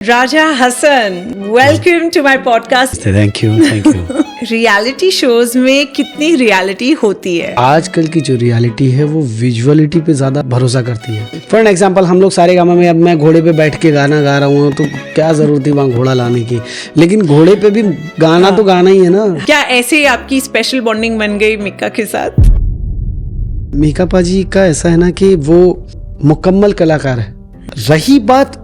Raja Hassan, welcome to my podcast. Thank you reality shows में कितनी reality होती है? आजकल की जो रियलिटी है वो विजुअलिटी पे ज्यादा भरोसा करती है। फॉर एग्जांपल हम लोग सारे गामा में, अब मैं घोड़े पे बैठ के गाना गा रहा हूँ तो क्या जरूरत थी वहाँ घोड़ा लाने की, लेकिन घोड़े पे भी गाना तो गाना ही है ना। क्या ऐसे ही आपकी स्पेशल बॉन्डिंग बन गई मिक्का के साथ? मीका पाजी का ऐसा है ना कि वो मुकम्मल कलाकार है। रही बात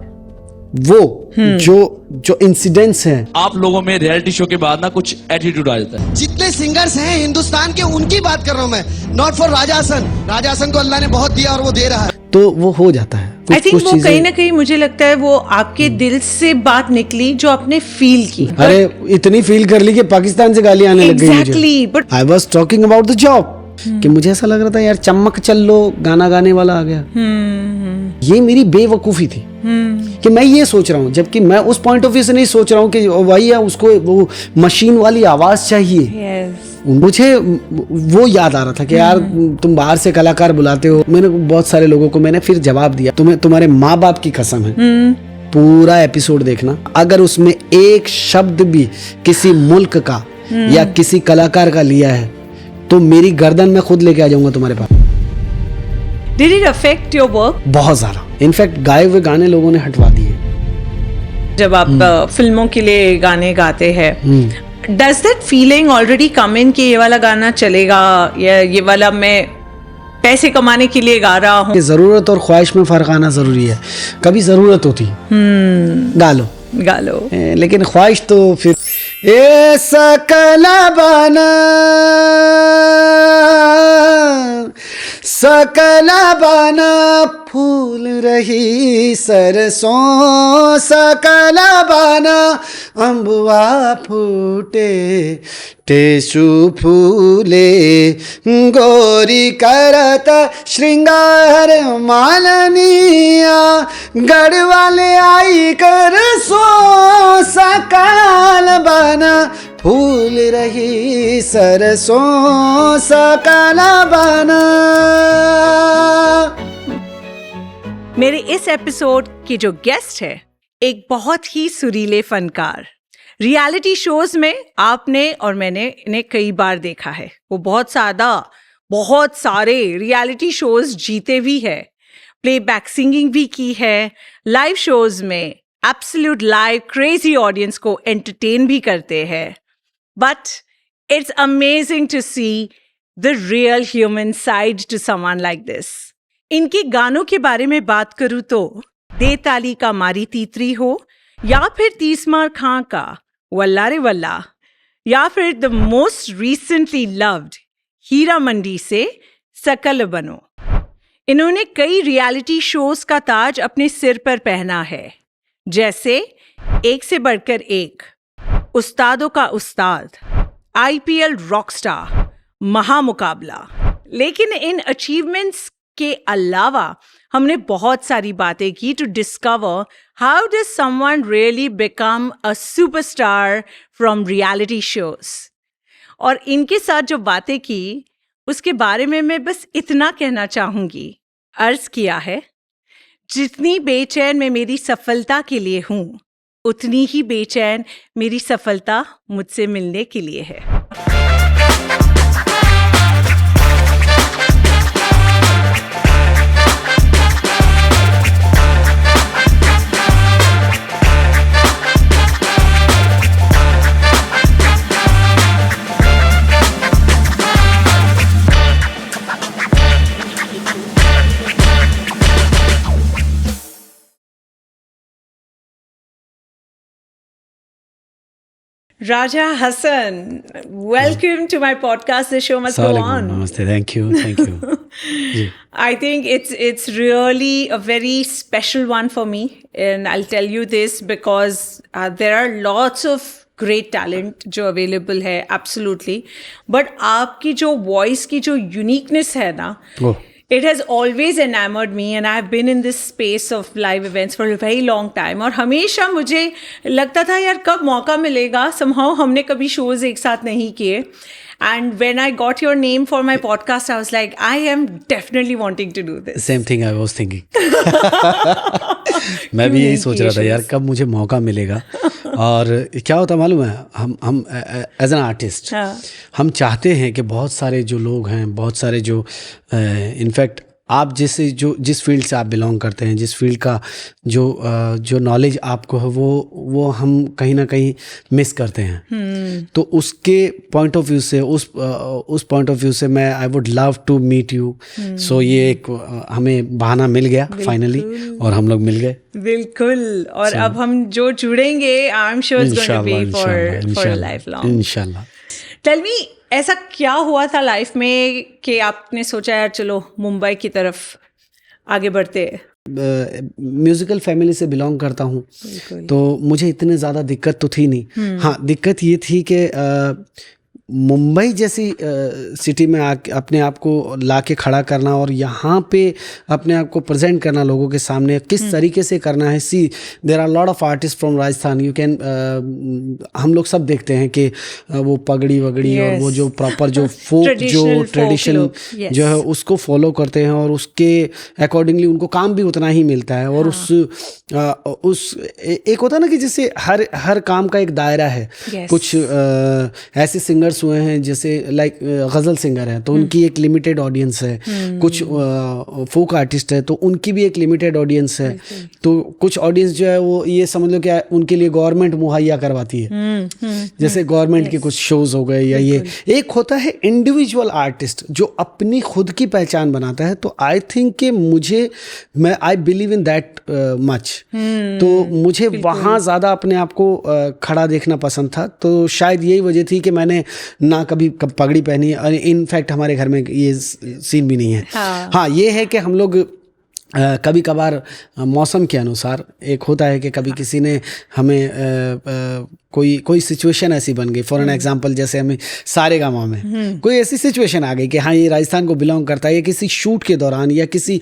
वो जो इंसिडेंट्स हैं, आप लोगों में रियलिटी शो के बाद ना कुछ एटीट्यूड आ जाता है। जितने सिंगर्स हैं हिंदुस्तान के उनकी बात कर रहा हूं मैं, नॉट फॉर राजा हसन। राजा हसन को अल्लाह ने बहुत दिया और वो दे रहा है, तो वो हो जाता है। आई थिंक वो कहीं ना कहीं मुझे लगता है वो आपके दिल से बात निकली जो आपने फील की। अरे इतनी फील कर ली कि पाकिस्तान से गाली आने लग गई मुझे। Exactly, but I was talking about the job कि मुझे ऐसा लग रहा था यार चमक चल लो गाना गाने वाला आ गया। ये मेरी बेवकूफी थी कि मैं ये सोच रहा हूँ, जबकि मैं उस पॉइंट ऑफ व्यू से नहीं सोच रहा हूँ कि वही है, उसको वो मशीन वाली आवाज चाहिए। मुझे वो याद आ रहा था कि यार तुम बाहर से कलाकार बुलाते हो। मैंने बहुत सारे लोगों को मैंने फिर जवाब दिया, तुम्हारे माँ बाप की कसम है पूरा एपिसोड देखना, अगर उसमें एक शब्द भी किसी मुल्क का या किसी कलाकार का लिया है तो मेरी गर्दन में खुद लेके आ जाऊंगा तुम्हारे पास। Did it affect your work? बहुत ज्यादा। इनफैक्ट गाए हुए गाने लोगों ने हटवा दिए। जब आप फिल्मों के लिए गाने गाते हैं, डज दैट फीलिंग ऑलरेडी कम इन कि ये वाला गाना चलेगा या ये वाला मैं पैसे कमाने के लिए गा रहा हूँ? जरूरत और ख्वाहिश में फर्क आना जरूरी है। कभी जरूरत होती गा लो, लेकिन ख्वाहिश तो फिर ए सकला बना फूल रही सरसों, सकला बना अम्बुआ फूटे टेसु फूले, गोरी करत श्रृंगार मालनिया, गढ़वाले आई कर सो, सकाल बना फूल रही सरसों, सकाला बना। मेरे इस एपिसोड के जो गेस्ट है एक बहुत ही सुरीले फनकार। रियलिटी शोज में आपने और मैंने इन्हें कई बार देखा है। वो बहुत सारे रियलिटी शोज जीते भी है, प्लेबैक सिंगिंग भी की है, लाइव शोज में एब्सोल्यूट लाइव क्रेजी ऑडियंस को एंटरटेन भी करते हैं। But it's amazing to see the real human side to someone like this. इनके गानों के बारे में बात करूं तो दे ताली का मारी तीतरी हो, या फिर तीसमार खां का वल्ला रे वल्ला, या फिर the most recently loved Heera Mandi से सकल बनो। इन्होंने कई रियलिटी शोज का ताज अपने सिर पर पहना है, जैसे एक से बढ़कर एक, उस्तादों का उस्ताद, IPL रॉकस्टार, महामुकाबला। लेकिन इन अचीवमेंट्स के अलावा हमने बहुत सारी बातें की to discover how does someone really become a superstar from reality shows. और इनके साथ जो बातें की उसके बारे में मैं बस इतना कहना चाहूंगी, अर्ज किया है, जितनी बेचैन मैं मेरी सफलता के लिए हूं उतनी ही बेचैन मेरी सफलता मुझसे मिलने के लिए है। Raja Hassan, welcome to my podcast. The show must go on. Namaste. Thank you. I think it's really a very special one for me, and I'll tell you this because there are lots of great talent जो available है, absolutely. But आपकी जो voice की जो uniqueness है ना, it has always enamored me, and I've been in this space of live events for a very long time. और हमेशा मुझे लगता था यार कब मौका मिलेगा, somehow हमने कभी shows एक साथ नहीं किए, And when I got your name for my podcast, I was like, I am definitely wanting to do this. Same thing I was thinking मैं भी यही सोच रहा था यार कब मुझे मौका मिलेगा। और क्या होता मालूम है, हम एज एन आर्टिस्ट हम चाहते हैं कि बहुत सारे जो लोग हैं, बहुत सारे जो इनफैक्ट आप जैसे जिस फील्ड से आप बिलोंग करते हैं, जिस फील्ड का जो नॉलेज आपको है वो हम कहीं ना कहीं मिस करते हैं। तो उसके पॉइंट ऑफ व्यू से उस पॉइंट ऑफ व्यू से मैं I would love to meet you. So ये एक हमें बहाना मिल गया फाइनली और हम लोग मिल गए। बिल्कुल। और अब हम जो जुड़ेंगे, I am sure it's going to be for life long इंशाल्लाह। टेल मी, ऐसा क्या हुआ था लाइफ में कि आपने सोचा यार चलो मुंबई की तरफ आगे बढ़ते हैं? म्यूजिकल फैमिली से बिलोंग करता हूँ, तो मुझे इतनी ज़्यादा दिक्कत तो थी नहीं। हाँ, दिक्कत ये थी कि मुंबई जैसी सिटी में आके अपने आप को लाके खड़ा करना और यहाँ पे अपने आप को प्रेजेंट करना लोगों के सामने, किस तरीके से करना है। See there are lot of artist from Rajasthan, you can हम लोग सब देखते हैं कि वो पगड़ी वगड़ी और वो जो प्रॉपर जो फोक जो ट्रेडिशन जो है उसको फॉलो करते हैं और उसके अकॉर्डिंगली उनको काम भी उतना ही मिलता है। और उस एक होता है ना कि जैसे हर काम का एक दायरा है। कुछ ऐसे सिंगर्स हुए हैं जैसे लाइक गज़ल सिंगर हैं तो उनकी एक लिमिटेड ऑडियंस है, कुछ फोक आर्टिस्ट है तो उनकी भी एक लिमिटेड ऑडियंस है। तो कुछ ऑडियंस जो है वो ये समझ लो कि उनके लिए गवर्नमेंट मुहैया करवाती है, जैसे गवर्नमेंट के कुछ शोज हो गए या ये। एक होता है इंडिविजुअल आर्टिस्ट जो अपनी खुद की पहचान बनाता है। तो आई थिंक कि I believe in that much, तो मुझे वहाँ ज़्यादा अपने आप को खड़ा देखना पसंद था। तो शायद यही वजह थी कि मैंने ना कभी पगड़ी पहनी, और इनफैक्ट हमारे घर में ये सीन भी नहीं है। हाँ, ये है कि हम लोग कभी कभार मौसम के अनुसार एक होता है कि कभी किसी ने हमें कोई सिचुएशन ऐसी बन गई, फॉर एन एग्जांपल जैसे हमें सारेगामा में कोई ऐसी सिचुएशन आ गई कि हाँ ये राजस्थान को बिलोंग करता है, या किसी शूट के दौरान या किसी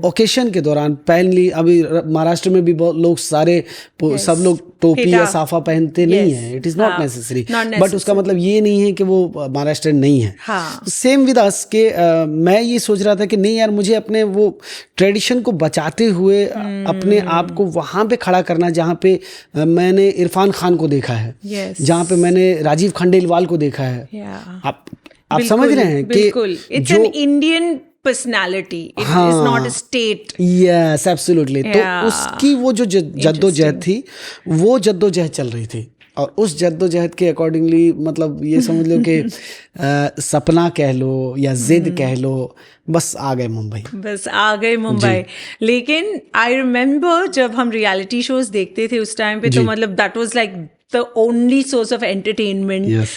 ओकेशन के दौरान पहनली। अभी महाराष्ट्र में भी लोग सब लोग टोपी या साफा पहनते नहीं है, it is not necessary, but उसका मतलब ये नहीं है कि वो महाराष्ट्र नहीं है। सेम विद अस के मैं ये सोच रहा था कि नहीं यार, मुझे अपने वो ट्रेडिशन को बचाते हुए अपने आप को वहाँ पे खड़ा करना जहाँ पे मैंने इरफान खान को देखा है, जहाँ पे मैंने राजीव खंडेलवाल को देखा है। आप समझ रहे हैं कि जो Indian personality, it is not a state. Yes, absolutely. तो उसकी वो जो जद्दोजहद थी, वो जद्दोजहद चल रही थी, और उस जद्दोजहद के अकॉर्डिंगली मतलब ये समझ लो कि सपना कह लो या जिद कह लो, बस आ गए मुंबई। लेकिन आई रिमेम्बर जब हम रियलिटी शोज देखते थे उस टाइम पे, तो मतलब that was like the only source of entertainment. Yes.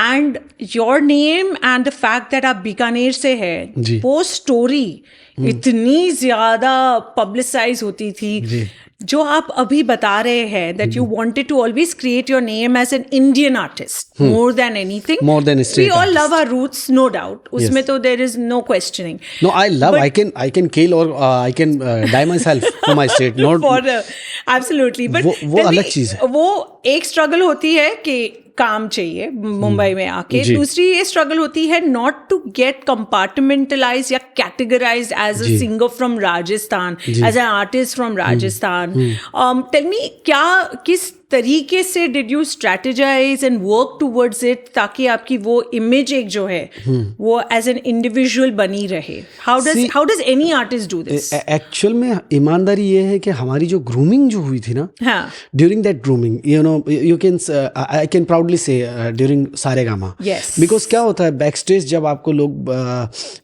And your name and the fact that आप बीकानेर से है, वो स्टोरी इतनी ज्यादा पब्लिसाइज होती थी, जो आप अभी बता रहे हैं that you wanted to always create your name as an Indian artist more than anything, more than a state we all artist. love our roots, no doubt. उसमें तो there is no questioning. No, I love. I can kill or I can die myself for my state. Not for absolutely. But वो अलग चीज है। वो एक struggle होती है कि काम चाहिए मुंबई में आके, दूसरी ये स्ट्रगल होती है नॉट टू गेट कंपार्टमेंटलाइज या categorise as a singer from Rajasthan, as an artist from Rajasthan. Tell me, किस तरीके से did you strategise and work towards it ताकि आपकी वो इमेज एक जो है वो एज एन इंडिविजुअल बनी रहे? How does any artist do this? Actual में ईमानदारी ये है कि हमारी जो ग्रूमिंग जो हुई थी ना, during that grooming, you know, you can I can proudly से ड्यूरिंग सारेगामा, बिकॉज क्या होता है बैक स्टेज जब आपको लोग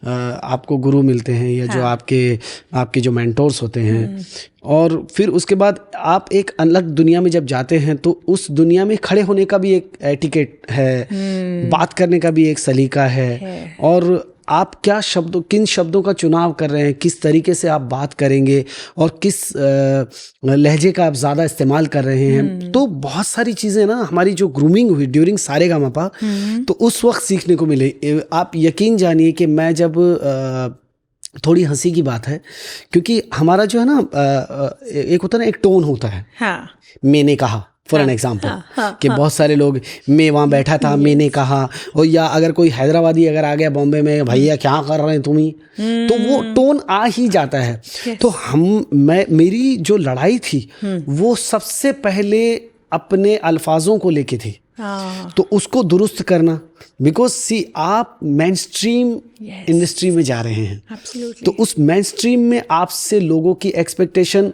आपको गुरु मिलते हैं या जो आपके जो मेंटोर्स होते हैं, और फिर उसके बाद आप एक अलग दुनिया में जब जाते हैं तो उस दुनिया में खड़े होने का भी एक एटिकेट है, बात करने का भी एक सलीका है, और आप किन शब्दों का चुनाव कर रहे हैं, किस तरीके से आप बात करेंगे और किस लहजे का आप ज़्यादा इस्तेमाल कर रहे हैं। तो बहुत सारी चीज़ें ना हमारी जो ग्रूमिंग हुई ड्यूरिंग सारेगामापा, तो उस वक्त सीखने को मिले। आप यकीन जानिए कि मैं जब थोड़ी हंसी की बात है, क्योंकि हमारा जो है ना एक होता है ना, एक टोन होता है। मैंने कहा, फॉर एन एग्जाम्पल कि बहुत सारे लोग, मैं वहाँ बैठा था, मैंने कहा, और या अगर कोई हैदराबादी अगर आ गया बॉम्बे में, भैया क्या कर रहे हैं तुम ही, तो वो टोन आ ही जाता है। तो मेरी जो लड़ाई थी वो सबसे पहले अपने अल्फाजों को लेके थी, तो उसको दुरुस्त करना, बिकॉज सी आप मेन स्ट्रीम इंडस्ट्री में जा रहे हैं, तो उस मेन स्ट्रीम में आपसे लोगों की एक्सपेक्टेशन,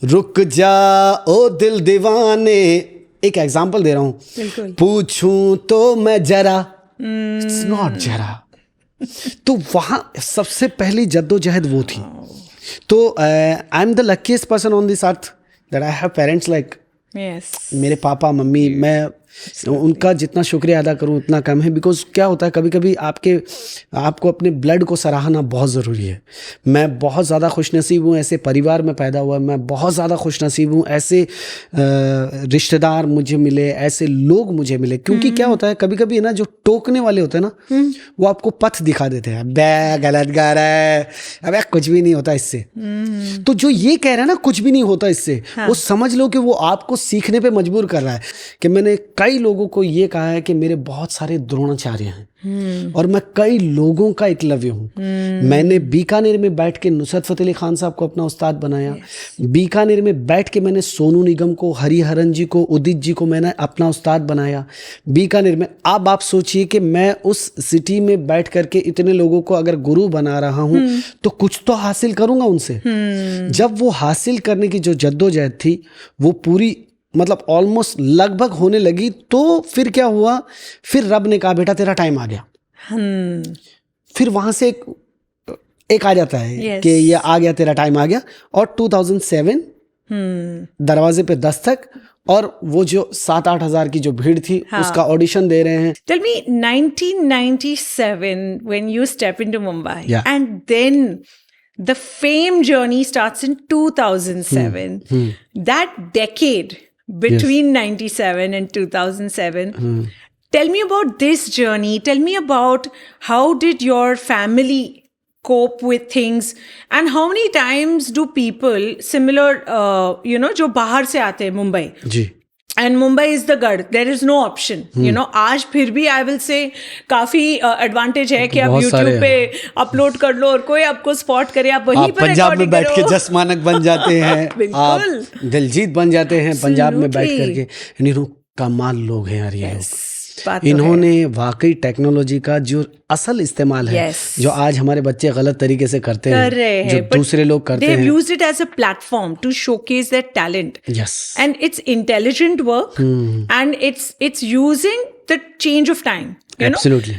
रुक जा ओ दिल दीवाने, एक एग्जांपल दे रहा हूँ, पूछूं तो मैं जरा, इट्स नॉट जरा, तो वहाँ सबसे पहली जद्दोजहद वो थी। तो I am the luckiest person on this earth that I have parents like मेरे पापा मम्मी, मैं उनका जितना शुक्रिया अदा करूं उतना कम है, बिकॉज क्या होता है कभी कभी आपको अपने ब्लड को सराहना बहुत ज़रूरी है। मैं बहुत ज़्यादा खुशनसीब हूँ ऐसे परिवार में पैदा हुआ, मैं बहुत ज़्यादा खुशनसीब हूँ ऐसे रिश्तेदार मुझे मिले, ऐसे लोग मुझे मिले, क्योंकि क्या होता है कभी कभी ना जो टोकने वाले होते हैं ना वो आपको पथ दिखा देते हैं, बे गलत गा रहा है, अब कुछ भी नहीं होता इससे। तो जो ये कह रहा है ना कुछ भी नहीं होता इससे, वो समझ लो कि वो आपको सीखने पे मजबूर कर रहा है। कि मैंने कई लोगों को ये कहा है कि मेरे बहुत सारे द्रोणाचार्य हैं और मैं कई लोगों का एकलव्य हूँ। मैंने बीकानेर में बैठ के नुसरत फतेह अली खान साहब को अपना उस्ताद बनाया, बीकानेर में बैठ के मैंने सोनू निगम को, हरिहरन जी को, उदित जी को मैंने अपना उस्ताद बनाया बीकानेर में। अब आप सोचिए कि मैं उस सिटी में बैठ करके इतने लोगों को अगर गुरु बना रहा हूँ तो कुछ तो हासिल करूँगा उनसे। जब वो हासिल करने की जो जद्दोजहद थी वो पूरी मतलब ऑलमोस्ट लगभग होने लगी, तो फिर क्या हुआ, फिर रब ने कहा बेटा तेरा टाइम आ गया। फिर वहां से एक आ जाता है कि ये आ गया, तेरा टाइम आ गया। और 2007 दरवाजे पे दस्तक, और वो जो 7-8 हज़ार की जो भीड़ थी उसका ऑडिशन दे रहे हैं। Tell me, 1997 when you step into Mumbai, and then the fame journey starts in 2007. That decade between 97 and 2007. Tell me about this journey. Tell me about how did your family cope with things, and how many times do people similar, जो बाहर से आते हैं मुंबई जी, and Mumbai is the गढ़, there is no option, आज फिर भी I will say काफी एडवांटेज है कि आप YouTube पे अपलोड कर लो और कोई आपको स्पॉट करे, आप वहीं पर पंजाब में बैठ के जस मानक बन जाते हैं, आप दिलजीत बन जाते हैं पंजाब में बैठ करके। कमाल लोग हैं यार ये लोग। इन्होंने वाकई टेक्नोलॉजी का जो असल इस्तेमाल है, जो आज हमारे बच्चे गलत तरीके से करते हैं, जो दूसरे लोग करते हैं, they have used it as a platform to showcase their talent. Yes. And it's intelligent work, and it's using the change of time. Absolutely.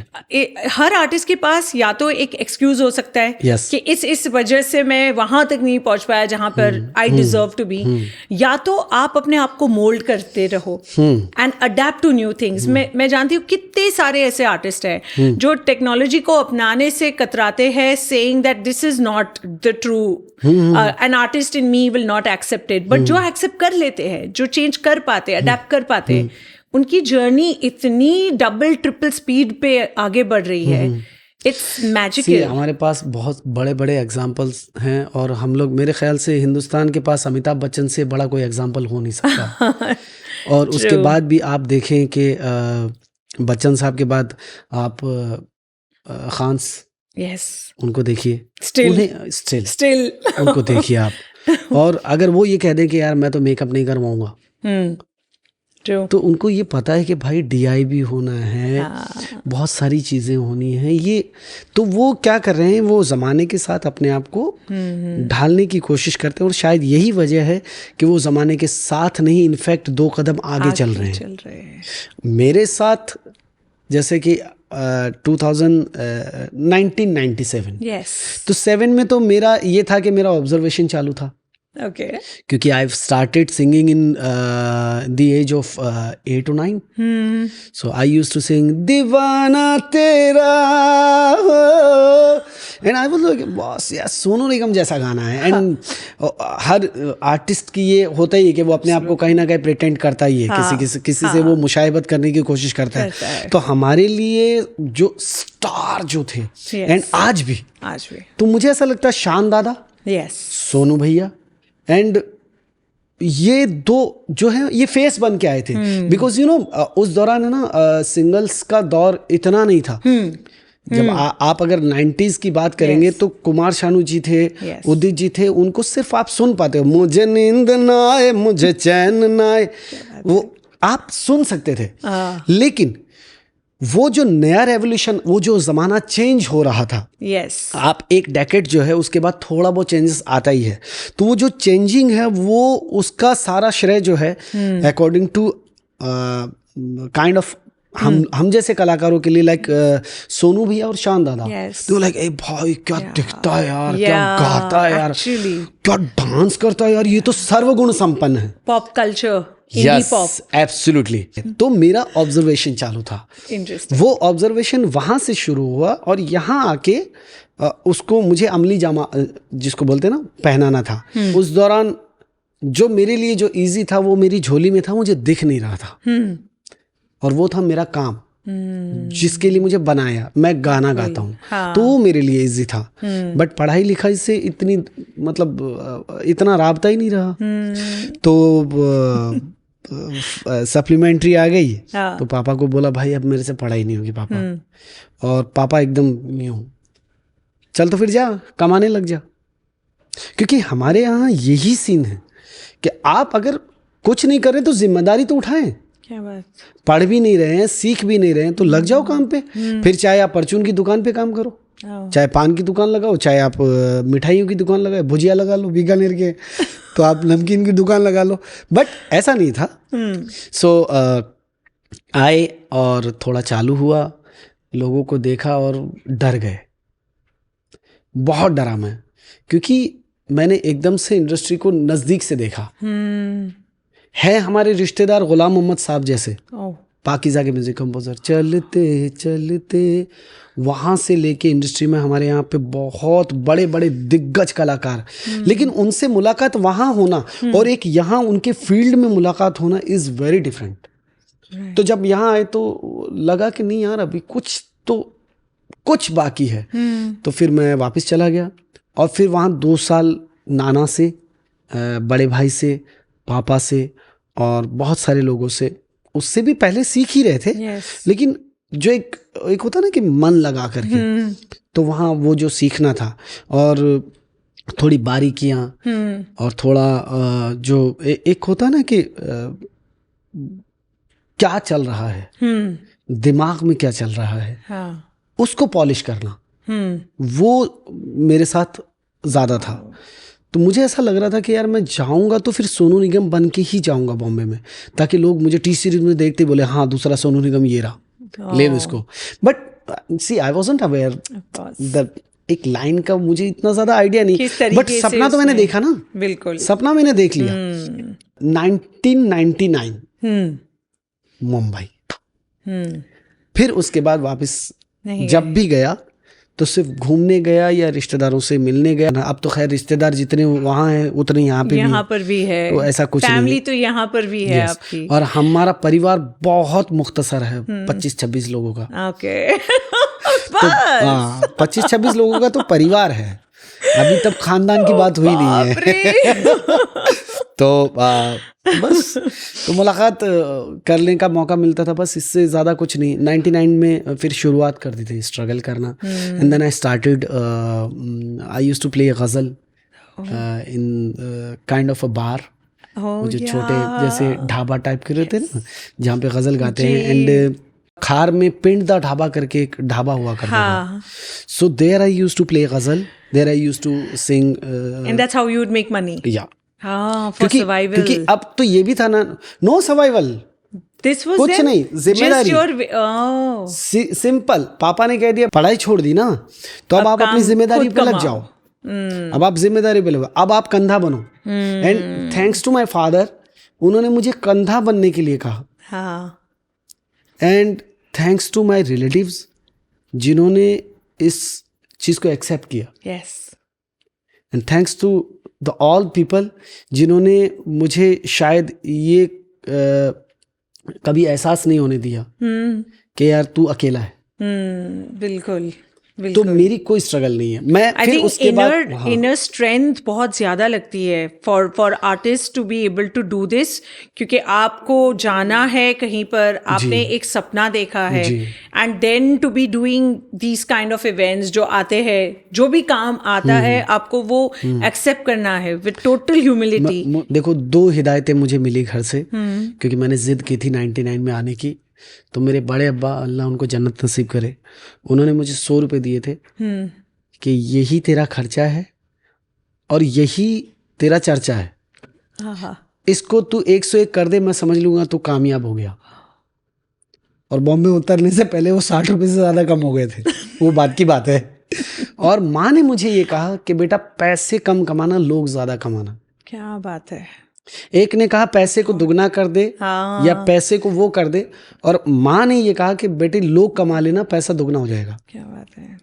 Her artist के पास या तो एक एक्सक्यूज हो सकता है कि इस वजह से मैं वहां तक नहीं पहुंच पाया जहां पर आई डिजर्व टू बी, या तो आप अपने आप को मोल्ड करते रहो and adapt to new things. मैं जानती हूँ कितने सारे ऐसे आर्टिस्ट हैं जो टेक्नोलॉजी को अपनाने से कतराते हैं, saying that this is not the true, an artist in me will not accept it, but जो एक्सेप्ट कर लेते हैं, जो चेंज कर पाते, अडेप्ट कर पाते, उनकी जर्नी इतनी डबल ट्रिपल स्पीड पे आगे बढ़ रही है। It's magical. हमारे पास बहुत बड़े बड़े एग्जाम्पल्स हैं, और हम लोग, मेरे ख्याल से हिंदुस्तान के पास अमिताभ बच्चन से बड़ा कोई एग्जाम्पल हो नहीं सकता। और उसके बाद भी आप देखें कि बच्चन साहब के बाद आप खान, उनको देखिए, स्टिल उनको देखिए आप। और अगर वो ये कह दें कि यार मैं तो मेकअप नहीं करवाऊंगा, तो उनको ये पता है कि भाई DIB होना है, बहुत सारी चीज़ें होनी हैं, ये तो वो क्या कर रहे हैं, वो ज़माने के साथ अपने आप को ढालने की कोशिश करते हैं। और शायद यही वजह है कि वो ज़माने के साथ नहीं, इनफैक्ट 2 कदम आगे चल रहे हैं। मेरे साथ जैसे कि 1997 तो 7 में तो मेरा ये था कि मेरा ऑब्जर्वेशन चालू था। Okay. क्योंकि आई started singing in the age of 8 or 9. So I used to sing दीवाना तेरा, and I was like, boss यार सोनू निगम जैसा गाना है। एंड हर आर्टिस्ट की ये होता ही है कि वो अपने आप को कहीं ना कहीं प्रिटेंड करता ही है, किसी से वो मुशाहिबत करने की कोशिश करता है। तो हमारे लिए जो स्टार जो थे, एंड आज भी तो मुझे ऐसा लगता है शान दादा, सोनू भैया, एंड ये दो जो है ये फेस बन के आए थे, बिकॉज यू नो उस दौरान है ना सिंगल्स का दौर इतना नहीं था। जब आप अगर 90s की बात करेंगे तो कुमार शानू जी थे, उदित जी थे, उनको सिर्फ आप सुन पाते हो, मुझे नींद ना आए मुझे चैन ना आए, वो आप सुन सकते थे। लेकिन वो जो नया रेवोल्यूशन, वो जो जमाना चेंज हो रहा था, आप एक डेकेड जो है उसके बाद थोड़ा बहुत चेंजेस आता ही है, तो वो जो चेंजिंग है वो उसका सारा श्रेय जो है अकॉर्डिंग टू काइंड ऑफ हम जैसे कलाकारों के लिए लाइक सोनू भैया और शान दादा, तो लाइक ए भाई क्या दिखता है यार, क्या गाता है यार, क्या डांस करता है यार, ये तो सर्वगुण संपन्न है। Pop culture, yes absolutely. तो मेरा ऑब्जर्वेशन चालू था, वो ऑब्जर्वेशन वहां से शुरू हुआ और यहाँ आके उसको मुझे अमली जामा जिसको बोलते हैं ना पहनाना था। उस दौरान जो मेरे लिए जो इजी था वो मेरी झोली में था, मुझे दिख नहीं रहा था, और वो था मेरा काम जिसके लिए मुझे बनाया। मैं गाना गाता हूँ, तो वो मेरे लिए इजी था, बट पढ़ाई लिखाई से इतनी मतलब इतना राबता ही नहीं रहा। तो सप्लीमेंट्री आ गई, तो पापा को बोला भाई अब मेरे से पढ़ाई नहीं होगी पापा, और पापा एकदम यूं चल तो फिर जा कमाने लग जा, क्योंकि हमारे यहाँ यही सीन है कि आप अगर कुछ नहीं कर रहे तो जिम्मेदारी तो उठाएं। क्या बात, पढ़ भी नहीं रहे हैं, सीख भी नहीं रहे हैं, तो लग जाओ काम पे। फिर चाहे आप परचून की दुकान पे काम करो, चाहे पान की दुकान लगाओ, चाहे आप मिठाइयों की दुकान लगाओ, भुजिया लगा लो बीकानेर के, तो आप नमकीन की दुकान लगा लो। बट ऐसा नहीं था। सो आए और थोड़ा चालू हुआ, लोगों को देखा और डर गए, बहुत डरा मैं, क्योंकि मैंने एकदम से इंडस्ट्री को नज़दीक से देखा। है हमारे रिश्तेदार गुलाम मोहम्मद साहब जैसे, पाकिज़ा के म्यूजिक कंपोजर, चलते चलते वहाँ से लेके इंडस्ट्री में हमारे यहाँ पे बहुत बड़े बड़े दिग्गज कलाकार, लेकिन उनसे मुलाकात वहाँ होना और एक यहाँ उनके फील्ड में मुलाकात होना इज़ वेरी डिफरेंट। तो जब यहाँ आए तो लगा कि नहीं यार अभी कुछ बाकी है। तो फिर मैं वापस चला गया और फिर वहाँ 2 साल नाना से, बड़े भाई से, पापा से और बहुत सारे लोगों से, उससे भी पहले सीख ही रहे थे। लेकिन जो एक होता ना कि मन लगा करके, तो वहाँ वो जो सीखना था और थोड़ी बारीकियाँ और थोड़ा जो एक होता ना कि क्या चल रहा है दिमाग में, क्या चल रहा है, उसको पॉलिश करना, वो मेरे साथ ज़्यादा था। तो मुझे ऐसा लग रहा था कि यार मैं जाऊंगा तो फिर सोनू निगम बन के ही जाऊंगा बॉम्बे में, ताकि लोग मुझे टी सीरीज में देखते बोले हाँ दूसरा सोनू निगम ये रहा, ले लो इसको। But see I wasn't aware that एक लाइन का मुझे इतना ज़्यादा आइडिया नहीं, बट सपना तो मैंने देखा ना, बिल्कुल सपना मैंने देख लिया। 1999 मुंबई, फिर उसके बाद वापस जब भी गया तो सिर्फ घूमने गया या रिश्तेदारों से मिलने गया। अब तो खैर रिश्तेदार जितने वहाँ हैं उतने यहाँ पर भी है, तो ऐसा कुछ फैमिली नहीं, तो यहाँ पर भी है आपकी। और हमारा परिवार बहुत मुख्तसर है, 25-26 लोगों का। ओके तो 25-26 लोगों का तो परिवार है, अभी तब खानदान की बात हुई नहीं है। तो बस तो मुलाकात करने का मौका मिलता था, बस इससे ज़्यादा कुछ नहीं। 99 में फिर शुरुआत कर दी थी स्ट्रगल करना, and then I started, I used to play ghazal in kind of a bar, जो छोटे जैसे ढाबा टाइप के रहते हैं ना, जहाँ पे गज़ल गाते हैं। एंड खार में पिंड दा ढाबा करके एक ढाबा हुआ करता था, so there I used to play ghazal, there I used to sing, and that's how you would make money. या क्योंकि अब तो ये भी था ना, नो सर्वाइवल, कुछ नहीं, जिम्मेदारी सिंपल। पापा ने कह दिया पढ़ाई छोड़ दी ना, तो अब आप अपनी जिम्मेदारी पे लग जाओ। अब आप जिम्मेदारी पे लगो, अब आप कंधा बनो। And thanks to my father, उन्होंने मुझे कंधा बनने के लिए कहा। And thanks to my relatives, जिन्होंने इस चीज को एक्सेप्ट किया। And thanks to the all people, जिन्होंने मुझे शायद ये कभी एहसास नहीं होने दिया कि यार तू अकेला है। बिल्कुल। तो मेरी कोई स्ट्रगल नहीं है। मैं आई फिर थिंक उसके बाद इनर स्ट्रेंथ बहुत ज्यादा लगती है for artist to be able to do this, क्योंकि आपको जाना है कहीं पर, आपने एक सपना देखा है, and then to be doing these kind of events जो आते हैं, जो भी काम आता है आपको वो एक्सेप्ट करना है विद टोटल ह्यूमिलिटी। देखो 2 हिदायतें मुझे मिली घर से, क्योंकि मैंने जिद की थी 99 में आने की। तो मेरे बड़े अब्बा, अल्लाह उनको जन्नत नसीब करे, उन्होंने मुझे 100 रुपये दिए थे कि यही तेरा खर्चा है और यही तेरा चर्चा है, इसको तू 101 कर दे, मैं समझ लूंगा तू कामयाब हो गया। और बॉम्बे उतरने से पहले वो 60 रुपये से ज़्यादा कम हो गए थे, वो बात की बात है। और माँ ने मुझे ये कहा कि बेटा पैसे कम कमाना, लोग ज़्यादा कमाना। क्या बात है। एक ने कहा पैसे को दुगना कर दे, या पैसे को वो कर दे, और माँ ने ये कहा कि बेटे लोग कमा लेना, पैसा दुगना हो जाएगा। क्या बात है।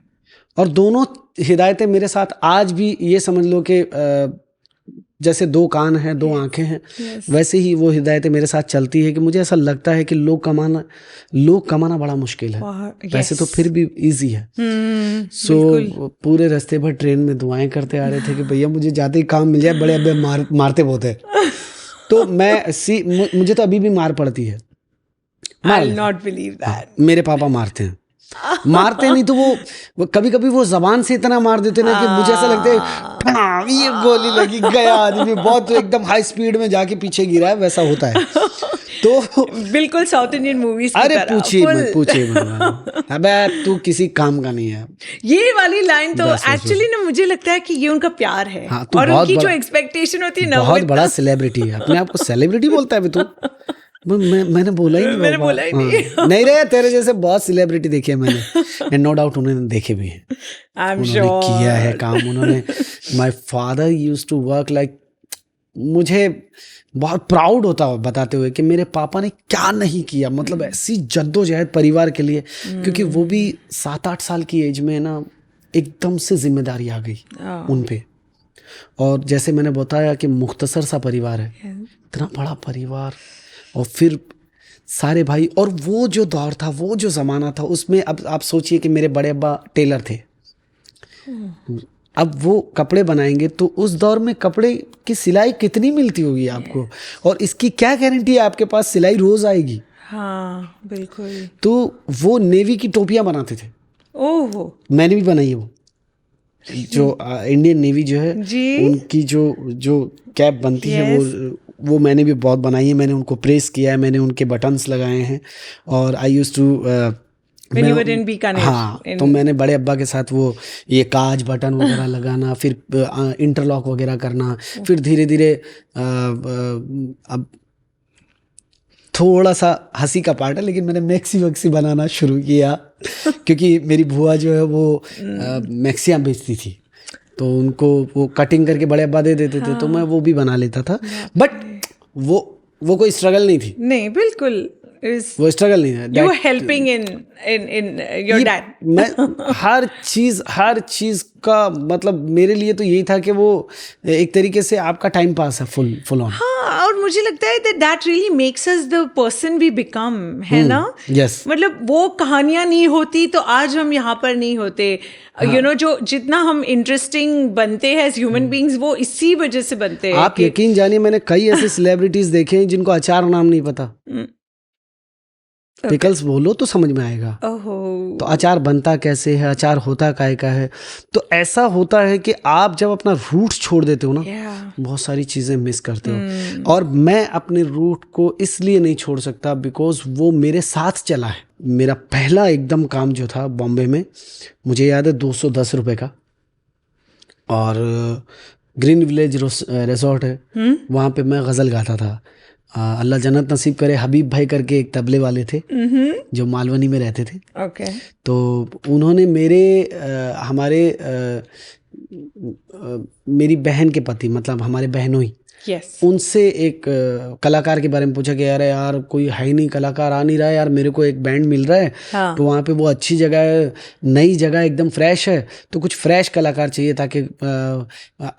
और दोनों हिदायतें मेरे साथ आज भी, ये समझ लो कि जैसे 2 कान हैं 2 आंखें हैं, वैसे ही वो हिदायतें मेरे साथ चलती है कि मुझे ऐसा लगता है कि लोग कमाना बड़ा मुश्किल है, पैसे तो फिर भी इजी है। सो पूरे रास्ते भर ट्रेन में दुआएं करते आ रहे थे कि भैया मुझे जाते ही काम मिल जाए, बड़े अब्बे मारते बहुत है। तो मुझे तो अभी भी मार पड़ती है। I will not believe that. मेरे पापा मारते हैं, मारते नहीं तो वो कभी वो जबान से इतना मार देते ना कि मुझे ऐसा लगता है ये गोली लगी गया आदमी, बहुत एकदम हाई स्पीड में जाके पीछे गिरा है, वैसा होता है। तो बिल्कुल साउथ इंडियन मूवीज। अरे पूछिए मत। अबे तू किसी काम का नहीं है। ये वाली लाइन तो एक्चुअली ना मुझे लगता है कि ये उनका प्यार है। हाँ, और उनकी जो एक्सपेक्टेशन होती है ना, बहुत बड़ा सेलिब्रिटी है, अपने आप को सेलिब्रिटी बोलता है तू। मैंने बोला ही नहीं। नहीं रे, तेरे जैसे बहुत सेलिब्रिटी देखे मैंने, एंड नो डाउट उन्होंने देखे भी हैं, उन्होंने किया है काम। उन्होंने my father used to work like, मुझे बहुत प्राउड होता है बताते हुए कि मेरे पापा ने क्या नहीं किया, मतलब ऐसी जद्दोजहद परिवार के लिए, क्योंकि वो भी 7-8 साल की एज में ना एकदम से जिम्मेदारी आ गई उन पे। और जैसे मैंने बताया कि मुख्तसर सा परिवार है, इतना बड़ा परिवार, और फिर सारे भाई, और वो जो दौर था, वो जो ज़माना था, उसमें अब आप सोचिए कि मेरे बड़े अब्बा टेलर थे, अब वो कपड़े बनाएंगे तो उस दौर में कपड़े की सिलाई कितनी मिलती होगी आपको, और इसकी क्या गारंटी है आपके पास सिलाई रोज़ आएगी। हाँ बिल्कुल। तो वो नेवी की टोपियाँ बनाते थे। ओह, मैंने भी बनाई है वो, जो इंडियन नेवी जो है उनकी जो कैप बनती है, वो मैंने भी बहुत बनाई है। मैंने उनको प्रेस किया है, मैंने उनके बटन्स लगाए हैं। और आई यूज्ड टू हाँ, तो मैंने बड़े अब्बा के साथ वो ये काज बटन वगैरह लगाना, फिर इंटरलॉक वगैरह करना, फिर धीरे धीरे अब थोड़ा सा हंसी का पार्ट है, लेकिन मैंने मैक्सी बनाना शुरू किया क्योंकि मेरी बुआ जो है वो मैक्सियाँ बेचती थी, तो उनको वो कटिंग करके बड़े अब्बा दे देते थे, तो मैं वो भी बना लेता था। बट वो कोई स्ट्रगल नहीं थी। नहीं, बिल्कुल वो स्ट्रगल नहीं है। You were helping in your dad. मैं हर चीज का मतलब मेरे लिए तो यही था कि वो एक तरीके से आपका टाइम पास है फुल ऑन। हाँ, और मुझे लगता है that really makes us the person we become, है ना? Yes. मतलब वो कहानियां नहीं होती तो आज हम यहाँ पर नहीं होते। You know, जो जितना हम इंटरेस्टिंग बनते हैं as human beings, वो इसी वजह से बनते हैं। आप यकीन जानिए, मैंने कई ऐसे सेलिब्रिटीज देखे हैं जिनको अचार नाम नहीं पता। पिकल्स बोलो तो समझ में आएगा। तो अचार बनता कैसे है, अचार होता काय का है। तो ऐसा होता है कि आप जब अपना रूट छोड़ देते हो ना, बहुत सारी चीज़ें मिस करते हो। और मैं अपने रूट को इसलिए नहीं छोड़ सकता बिकॉज वो मेरे साथ चला है। मेरा पहला एकदम काम जो था बॉम्बे में, मुझे याद है 210 रुपये का, और ग्रीन विलेज रिजॉर्ट है, वहाँ पे मैं गज़ल गाता था। अल्लाह जन्नत नसीब करे, हबीब भाई करके एक तबले वाले थे जो मालवनी में रहते थे। तो उन्होंने मेरी बहन के पति, मतलब हमारे बहनों ही, उनसे एक कलाकार के बारे में पूछा कि यार कोई है नहीं, कलाकार आ नहीं रहा है यार, मेरे को एक बैंड मिल रहा है। तो वहाँ पे वो अच्छी जगह है, नई जगह, एकदम फ्रेश है, तो कुछ फ्रेश कलाकार चाहिए ताकि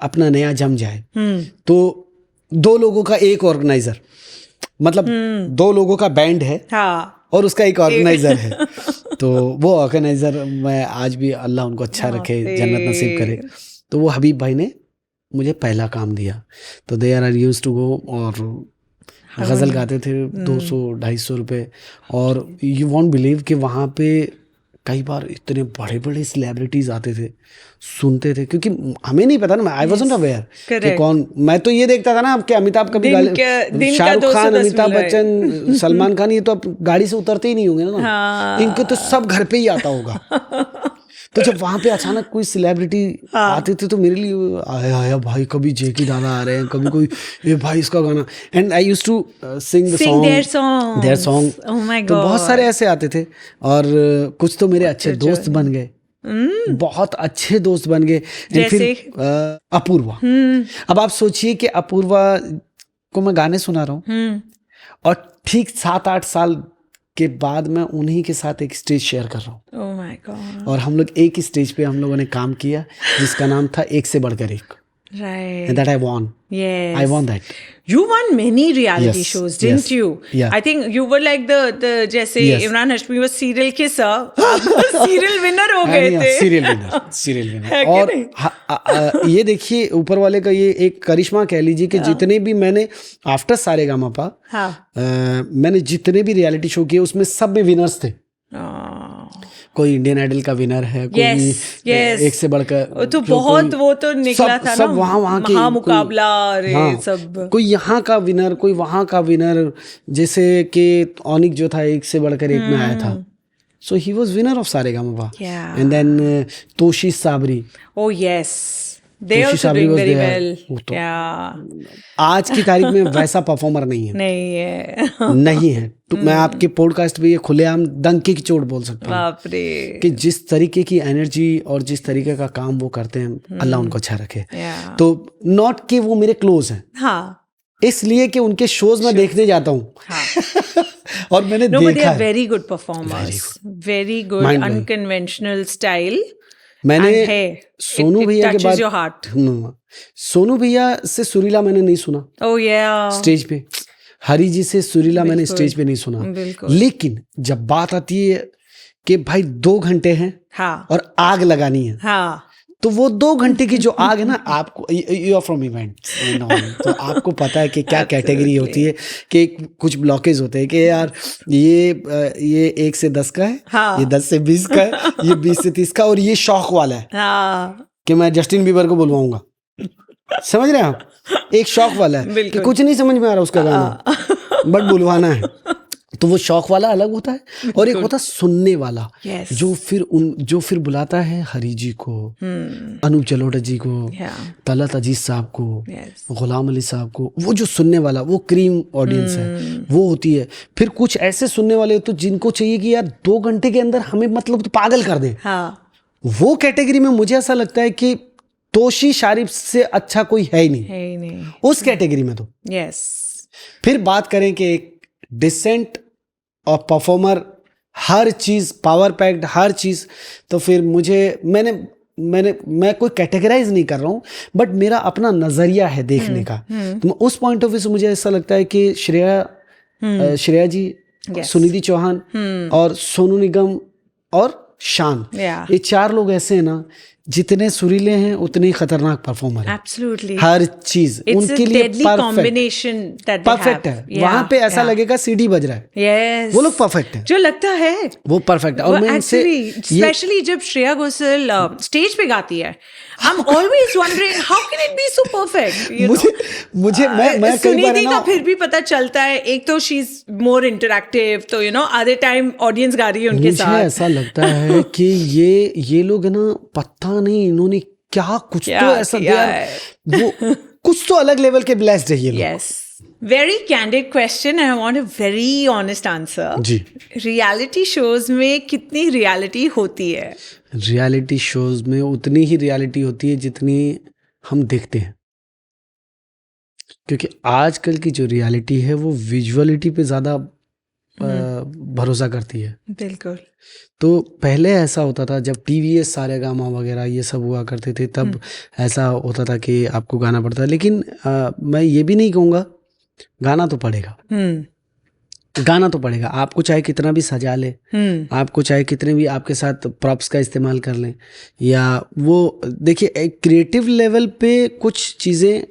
अपना नया जम जाए। तो 2 लोगों का एक ऑर्गेनाइजर, मतलब 2 लोगों का बैंड है और उसका एक ऑर्गेनाइजर है। तो वो ऑर्गेनाइजर, मैं आज भी, अल्लाह उनको अच्छा रखे, जन्नत नसीब करे, तो वो हबीब भाई ने मुझे पहला काम दिया। तो there I used to go, और गज़ल गाते थे 200-250 रुपये। और यू वॉन्ट बिलीव कि वहाँ पे कई बार इतने बड़े बड़े सेलिब्रिटीज आते थे, सुनते थे, क्योंकि हमें नहीं पता ना, आई वाज़न्ट अवेयर कि कौन। मैं तो ये देखता था ना कि अमिताभ कभी शाहरुख खान, अमिताभ बच्चन, सलमान खान, ये तो अब गाड़ी से उतरते ही नहीं होंगे ना, इनको तो सब घर पे ही आता होगा। तो जब वहां पे अचानक कोई सेलिब्रिटी आते थे तो मेरे लिए आया भाई, कभी जेकी दादा आ रहे हैं, कभी कोई ये भाई इसका गाना, and I used to sing their song. तो बहुत सारे ऐसे आते थे, और कुछ तो मेरे अच्छे दोस्त बन गए, बहुत अच्छे दोस्त बन गए। फिर अपूर्वा, अब आप सोचिए कि अपूर्वा को मैं गाने सुना रहा हूँ, और ठीक 7-8 साल के बाद मैं उन्हीं के साथ एक स्टेज शेयर कर रहा हूँ। Oh my God. और हम लोग एक ही स्टेज पे हम लोगों ने काम किया, जिसका नाम था एक से बढ़कर एक। Right. And that I won. Yes. I won that. You won many reality Yes, shows, didn't yes, you? yeah. I think you were like the जैसे Yes. Imran Hashmi was serial kisser, आप serial winner हो गए थे। Serial winner. और ये देखिए ऊपर वाले का ये एक करिश्मा कह लीजिए कि जितने भी मैंने आफ्टर सारेगामापा, मैंने जितने भी रियलिटी शो किए उसमें सब में विनर्स थे। कोई इंडियन आइडल का विनर है, कोई एक से बढ़कर, तो बहुत वो तो निकला था सब ना, वहाँ के महामुकाबला, सब कोई यहाँ का विनर, कोई वहाँ का विनर, जैसे कि ऑनिक जो था एक से बढ़कर एक में आया था, so he was winner of Saregamapa. And then Toshi Sabri, oh yes, they also doing very well. आज की तारीख में वैसा परफॉर्मर नहीं है। नहीं है। तो मैं आपके पॉडकास्ट पे ये खुलेआम डंके की चोट बोल सकता हूँ कि जिस तरीके की एनर्जी और जिस तरीके का काम वो करते हैं, अल्लाह उनको अच्छा रखे। तो नॉट कि वो मेरे क्लोज हैं, इसलिए कि उनके शोज में देखने जाता हूँ। और मैंने देखा है, very good performers, very good unconventional style. मैंने सोनू भैया के बाद, सोनू भैया से सुरीला मैंने नहीं सुना स्टेज पे, हरी जी से सुरीला मैंने स्टेज पे नहीं सुना। लेकिन जब बात आती है कि भाई 2 घंटे हैं और आग लगानी है, तो वो 2 घंटे की जो आग है ना, आपको, यू आर फ्रॉम इवेंट, तो आपको पता है कि क्या कैटेगरी होती है, कि कुछ ब्लॉकेज होते हैं कि यार ये 1 से 10 का है, ये 10 से 20 का है, ये 20 से 30 का, और ये शौक वाला है कि मैं जस्टिन बीबर को बुलवाऊंगा। समझ रहे हैं आप? एक शौक वाला है कि कुछ नहीं समझ में आ रहा उसका गाना, बट बुलवाना है। तो वो शौक वाला अलग होता है, और एक होता है सुनने वाला, जो फिर बुलाता है हरी जी को, अनूप जलोटा जी को, तलत अजीज साहब को, गुलाम अली साहब को, वो जो सुनने वाला, वो क्रीम ऑडियंस है, वो होती है। फिर कुछ ऐसे सुनने वाले तो जिनको चाहिए कि यार 2 घंटे के अंदर हमें मतलब तो पागल कर दे। वो कैटेगरी में मुझे ऐसा लगता है कि तोशी शारिफ से अच्छा कोई है ही नहीं उस कैटेगरी में। तो फिर बात करें कि एक डिसेंट और परफॉर्मर, हर चीज पावर पैक्ड, हर चीज, तो फिर मुझे मैं कोई कैटेगराइज नहीं कर रहा हूँ, बट मेरा अपना नजरिया है देखने का। तो उस पॉइंट ऑफ व्यू से मुझे ऐसा लगता है कि श्रेया जी, सुनिधि चौहान और सोनू निगम और शान, ये 4 लोग ऐसे हैं ना, जितने सुरीले हैं उतने ही खतरनाक परफॉर्मर है। Absolutely. हर चीज उनके लिए परफेक्ट है। वहां पे ऐसा लगेगा सीडी बज रहा है। वो लोग परफेक्ट है, जो लगता है वो परफेक्ट है। और मैं स्पेशली जब श्रेया घोषाल स्टेज पे गाती है, I'm always wondering how can it be so perfect? मुझे मैं सुनिधि का फिर भी पता चलता है, एक तो she is more interactive, तो आधे टाइम ऑडियंस गा रही है उनके साथ। मुझे ऐसा लगता है कि ये लोग ना, पता नहीं इन्होंने क्या कुछ तो ऐसा दिया, वो कुछ तो अलग लेवल के ब्लेस्ड है ये लोग। Yes. Very candid question. I want a very honest answer. जी। रियलिटी शोज में कितनी रियलिटी होती है? रियलिटी शोज में उतनी ही रियलिटी होती है जितनी हम देखते हैं, क्योंकि आजकल की जो रियलिटी है वो विजुअलिटी पे ज्यादा भरोसा करती है। बिल्कुल। तो पहले ऐसा होता था, जब टीवीएस सारेगामा वगैरह ये सब हुआ करते थे, तब ऐसा होता था कि आपको गाना पड़ता है। लेकिन मैं ये भी नहीं कहूँगा, गाना तो पड़ेगा, गाना तो पड़ेगा, आपको चाहे कितना भी सजा ले, आपको चाहे कितने भी आपके साथ प्रॉप्स का इस्तेमाल कर लें, या वो देखिए एक क्रिएटिव लेवल पे कुछ चीज़ें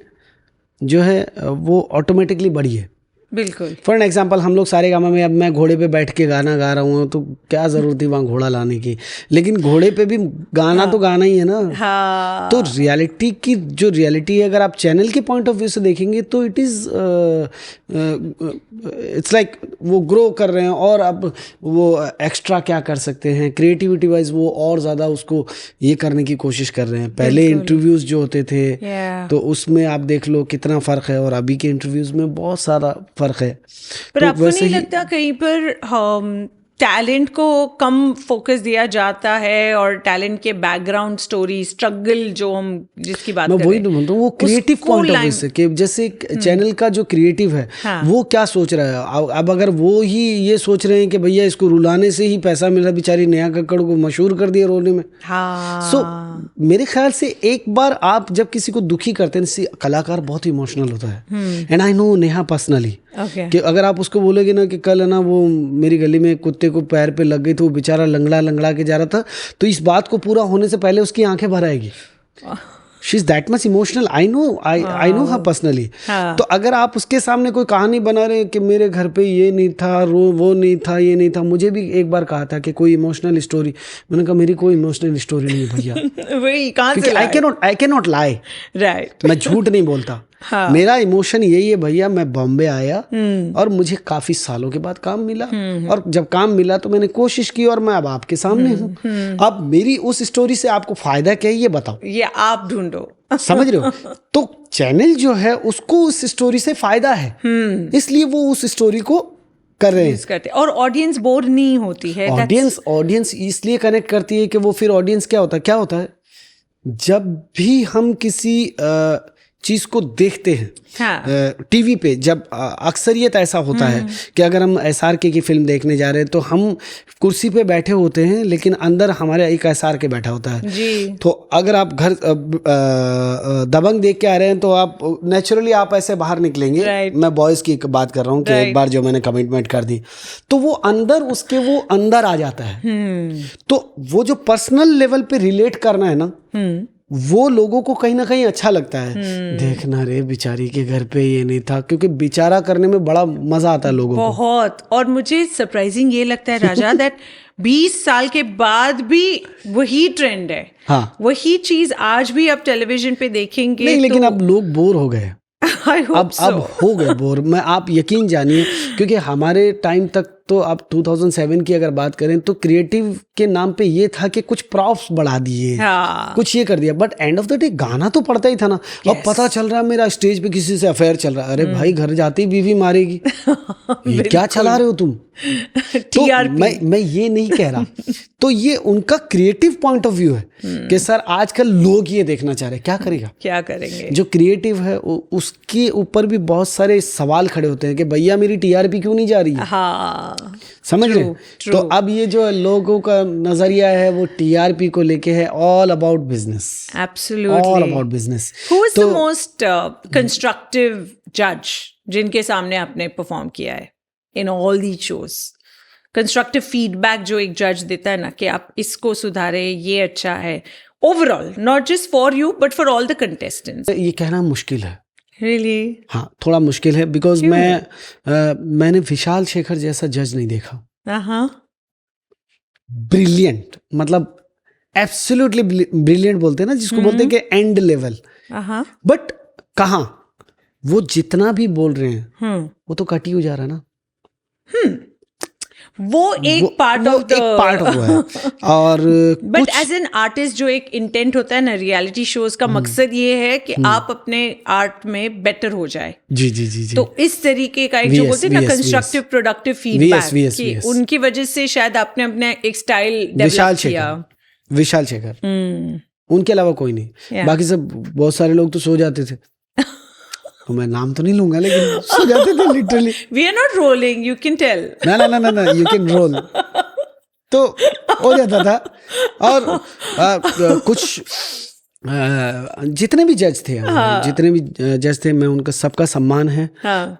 जो है वो ऑटोमेटिकली बढ़ी है। बिल्कुल। फॉर एन एग्जाम्पल हम लोग सारे गामा में, अब मैं घोड़े पे बैठ के गाना गा रहा हूँ तो क्या ज़रूरत थी वहाँ घोड़ा लाने की, लेकिन घोड़े पे भी गाना तो गाना ही है ना। हाँ। तो रियलिटी की जो रियलिटी है, अगर आप चैनल के पॉइंट ऑफ व्यू से देखेंगे तो इट इज़ इट्स लाइक वो ग्रो कर रहे हैं और अब वो एक्स्ट्रा क्या कर सकते हैं क्रिएटिविटी वाइज, वो और ज़्यादा उसको ये करने की कोशिश कर रहे हैं। पहले इंटरव्यूज़ जो होते थे तो उसमें आप देख लो कितना फ़र्क है, और अभी के इंटरव्यूज़ में बहुत सारा फ़र्क है। पर तो आपको वैसे नहीं ही लगता कहीं पर टैलेंट को कम फोकस दिया जाता है, और टैलेंट के बैकग्राउंड स्टोरी स्ट्रगल जो हम जिसकी बात मैं कर वही रहे तो हैं, बोलता हूँ, वो क्रिएटिव उसको पॉइंट ऑफ व्यू लाइन- से कि जैसे चैनल का जो क्रिएटिव है हाँ। वो क्या सोच रहा है। अब अगर वो ही ये सोच रहे हैं कि भैया इसको रुलाने से ही पैसा मिल रहा, बेचारी नेहा कक्कड़ को मशहूर कर दिया रोने में। हाँ। सो मेरे ख्याल से एक बार आप जब किसी को दुखी करते हैं, कलाकार बहुत इमोशनल होता है, and I know Neha personally, Okay. कि अगर आप उसको बोलोगे ना कि कल है ना वो मेरी गली में कुत्ते को पैर पे लग गई तो वो बेचारा लंगड़ा लंगड़ा के जा रहा था, तो इस बात को पूरा होने से पहले उसकी आंखें भर आएगी। She is that much emotional, I know her personally. हाँ। तो अगर आप उसके सामने कोई कहानी बना रहे हैं कि मेरे घर पे ये नहीं था, वो नहीं था, ये नहीं था, मुझे भी एक बार कहा था कि कोई इमोशनल स्टोरी, मैंने कहा मेरी कोई इमोशनल स्टोरी नहीं है भैया। वही कहाँ से क्योंकि I can not lie, right. मैं झूठ नहीं बोलता। हाँ। मेरा इमोशन यही है भैया, मैं बॉम्बे आया और मुझे काफी सालों के बाद काम मिला, और जब काम मिला तो मैंने कोशिश की, और मैं अब आपके सामने हूँ। अब मेरी उस स्टोरी से आपको फायदा क्या है ये बताओ, ये आप ढूंढो। समझ रहे हो? तो चैनल जो है उसको उस स्टोरी से फायदा है, इसलिए वो उस स्टोरी को कर रहे हैं। यूज करते हैं, और ऑडियंस बोर नहीं होती है। ऑडियंस इसलिए कनेक्ट करती है कि वो फिर ऑडियंस क्या होता है जब भी हम किसी चीज को देखते हैं हाँ। टीवी पे, जब अक्सरियत ऐसा होता है कि अगर हम SRK की फिल्म देखने जा रहे हैं तो हम कुर्सी पे बैठे होते हैं, लेकिन अंदर हमारे एक SRK बैठा होता है जी। तो अगर आप घर दबंग देख के आ रहे हैं तो आप नेचुरली आप ऐसे बाहर निकलेंगे। Right. मैं बॉयज की बात कर रहा हूँ कि एक बार जो मैंने कमिटमेंट कर दी तो वो अंदर आ जाता है। तो वो जो पर्सनल लेवल पे रिलेट करना है ना, वो लोगों को कहीं ना कहीं अच्छा लगता है। देखना रे बेचारी के घर पे ये नहीं था, क्योंकि बेचारा करने में बड़ा मजा आता है लोगों को बहुत। और मुझे सरप्राइजिंग ये लगता है राजा दैट 20 साल के बाद भी वही ट्रेंड है। हाँ। वही चीज आज भी आप टेलीविजन पे देखेंगे। नहीं, लेकिन अब लोग बोर हो गए। अब हो गए बोर। मैं आप यकीन जानिए, क्योंकि हमारे टाइम तक तो आप 2007 की अगर बात करें तो क्रिएटिव के नाम पे ये था कि कुछ प्रॉप्स बढ़ा दिए, हाँ। कुछ ये कर दिया, but end of the day गाना तो पड़ता ही था ना। अब पता चल रहा है मेरा स्टेज पे किसी से अफेयर चल रहा है, अरे भाई घर जाती बीवी मारेगी। ये क्या चला रहे हो तुम? तो मैं ये नहीं कह रहा। तो ये उनका क्रिएटिव पॉइंट ऑफ व्यू है कि सर आजकल लोग ये देखना चाह रहे हैं, क्या करेंगे? जो क्रिएटिव है उसके ऊपर भी बहुत सारे सवाल खड़े होते हैं कि भैया मेरी TRP क्यों नहीं जा रही है? हाँ। समझ रहे? तो अब ये जो लोगों का नजरिया है वो TRP को लेके है, all about business. Absolutely all about business. Who is the most constructive जज जिनके सामने आपने परफॉर्म किया है in all the shows? Constructive feedback जो एक जज देता है ना कि आप इसको सुधारे, ये अच्छा है, overall not just for you but for all the contestants. ये कहना मुश्किल है। Really? हाँ, थोड़ा मुश्किल है, बिकॉज मैंने विशाल शेखर जैसा जज नहीं देखा। ब्रिलियंट, मतलब एब्सोल्युटली ब्रिलियंट बोलते हैं ना जिसको बोलते हैं कि एंड लेवल। बट कहाँ वो जितना भी बोल रहे हैं वो तो कटी हो जा रहा है ना। वो एक पार्ट ऑफ वो है। और बट एज एन आर्टिस्ट जो एक इंटेंट होता है ना रियलिटी शोज का, मकसद ये है कि आप अपने आर्ट में बेटर हो जाए। जी। तो इस तरीके का एक जो बोलते हैं ना कंस्ट्रक्टिव प्रोडक्टिव फीडबैक, उनकी वजह से शायद आपने अपने एक स्टाइल डेवलप किया। विशाल शेखर, उनके अलावा कोई नहीं। बाकी सब बहुत सारे लोग तो सो जाते थे। तो मैं नाम तो नहीं लूंगा, लेकिन सो जाते थे literally. We are not rolling, you can tell. ना you can roll। तो हो जाता था। और कुछ जितने भी जज थे जितने भी जज थे, मैं उनका सबका सम्मान है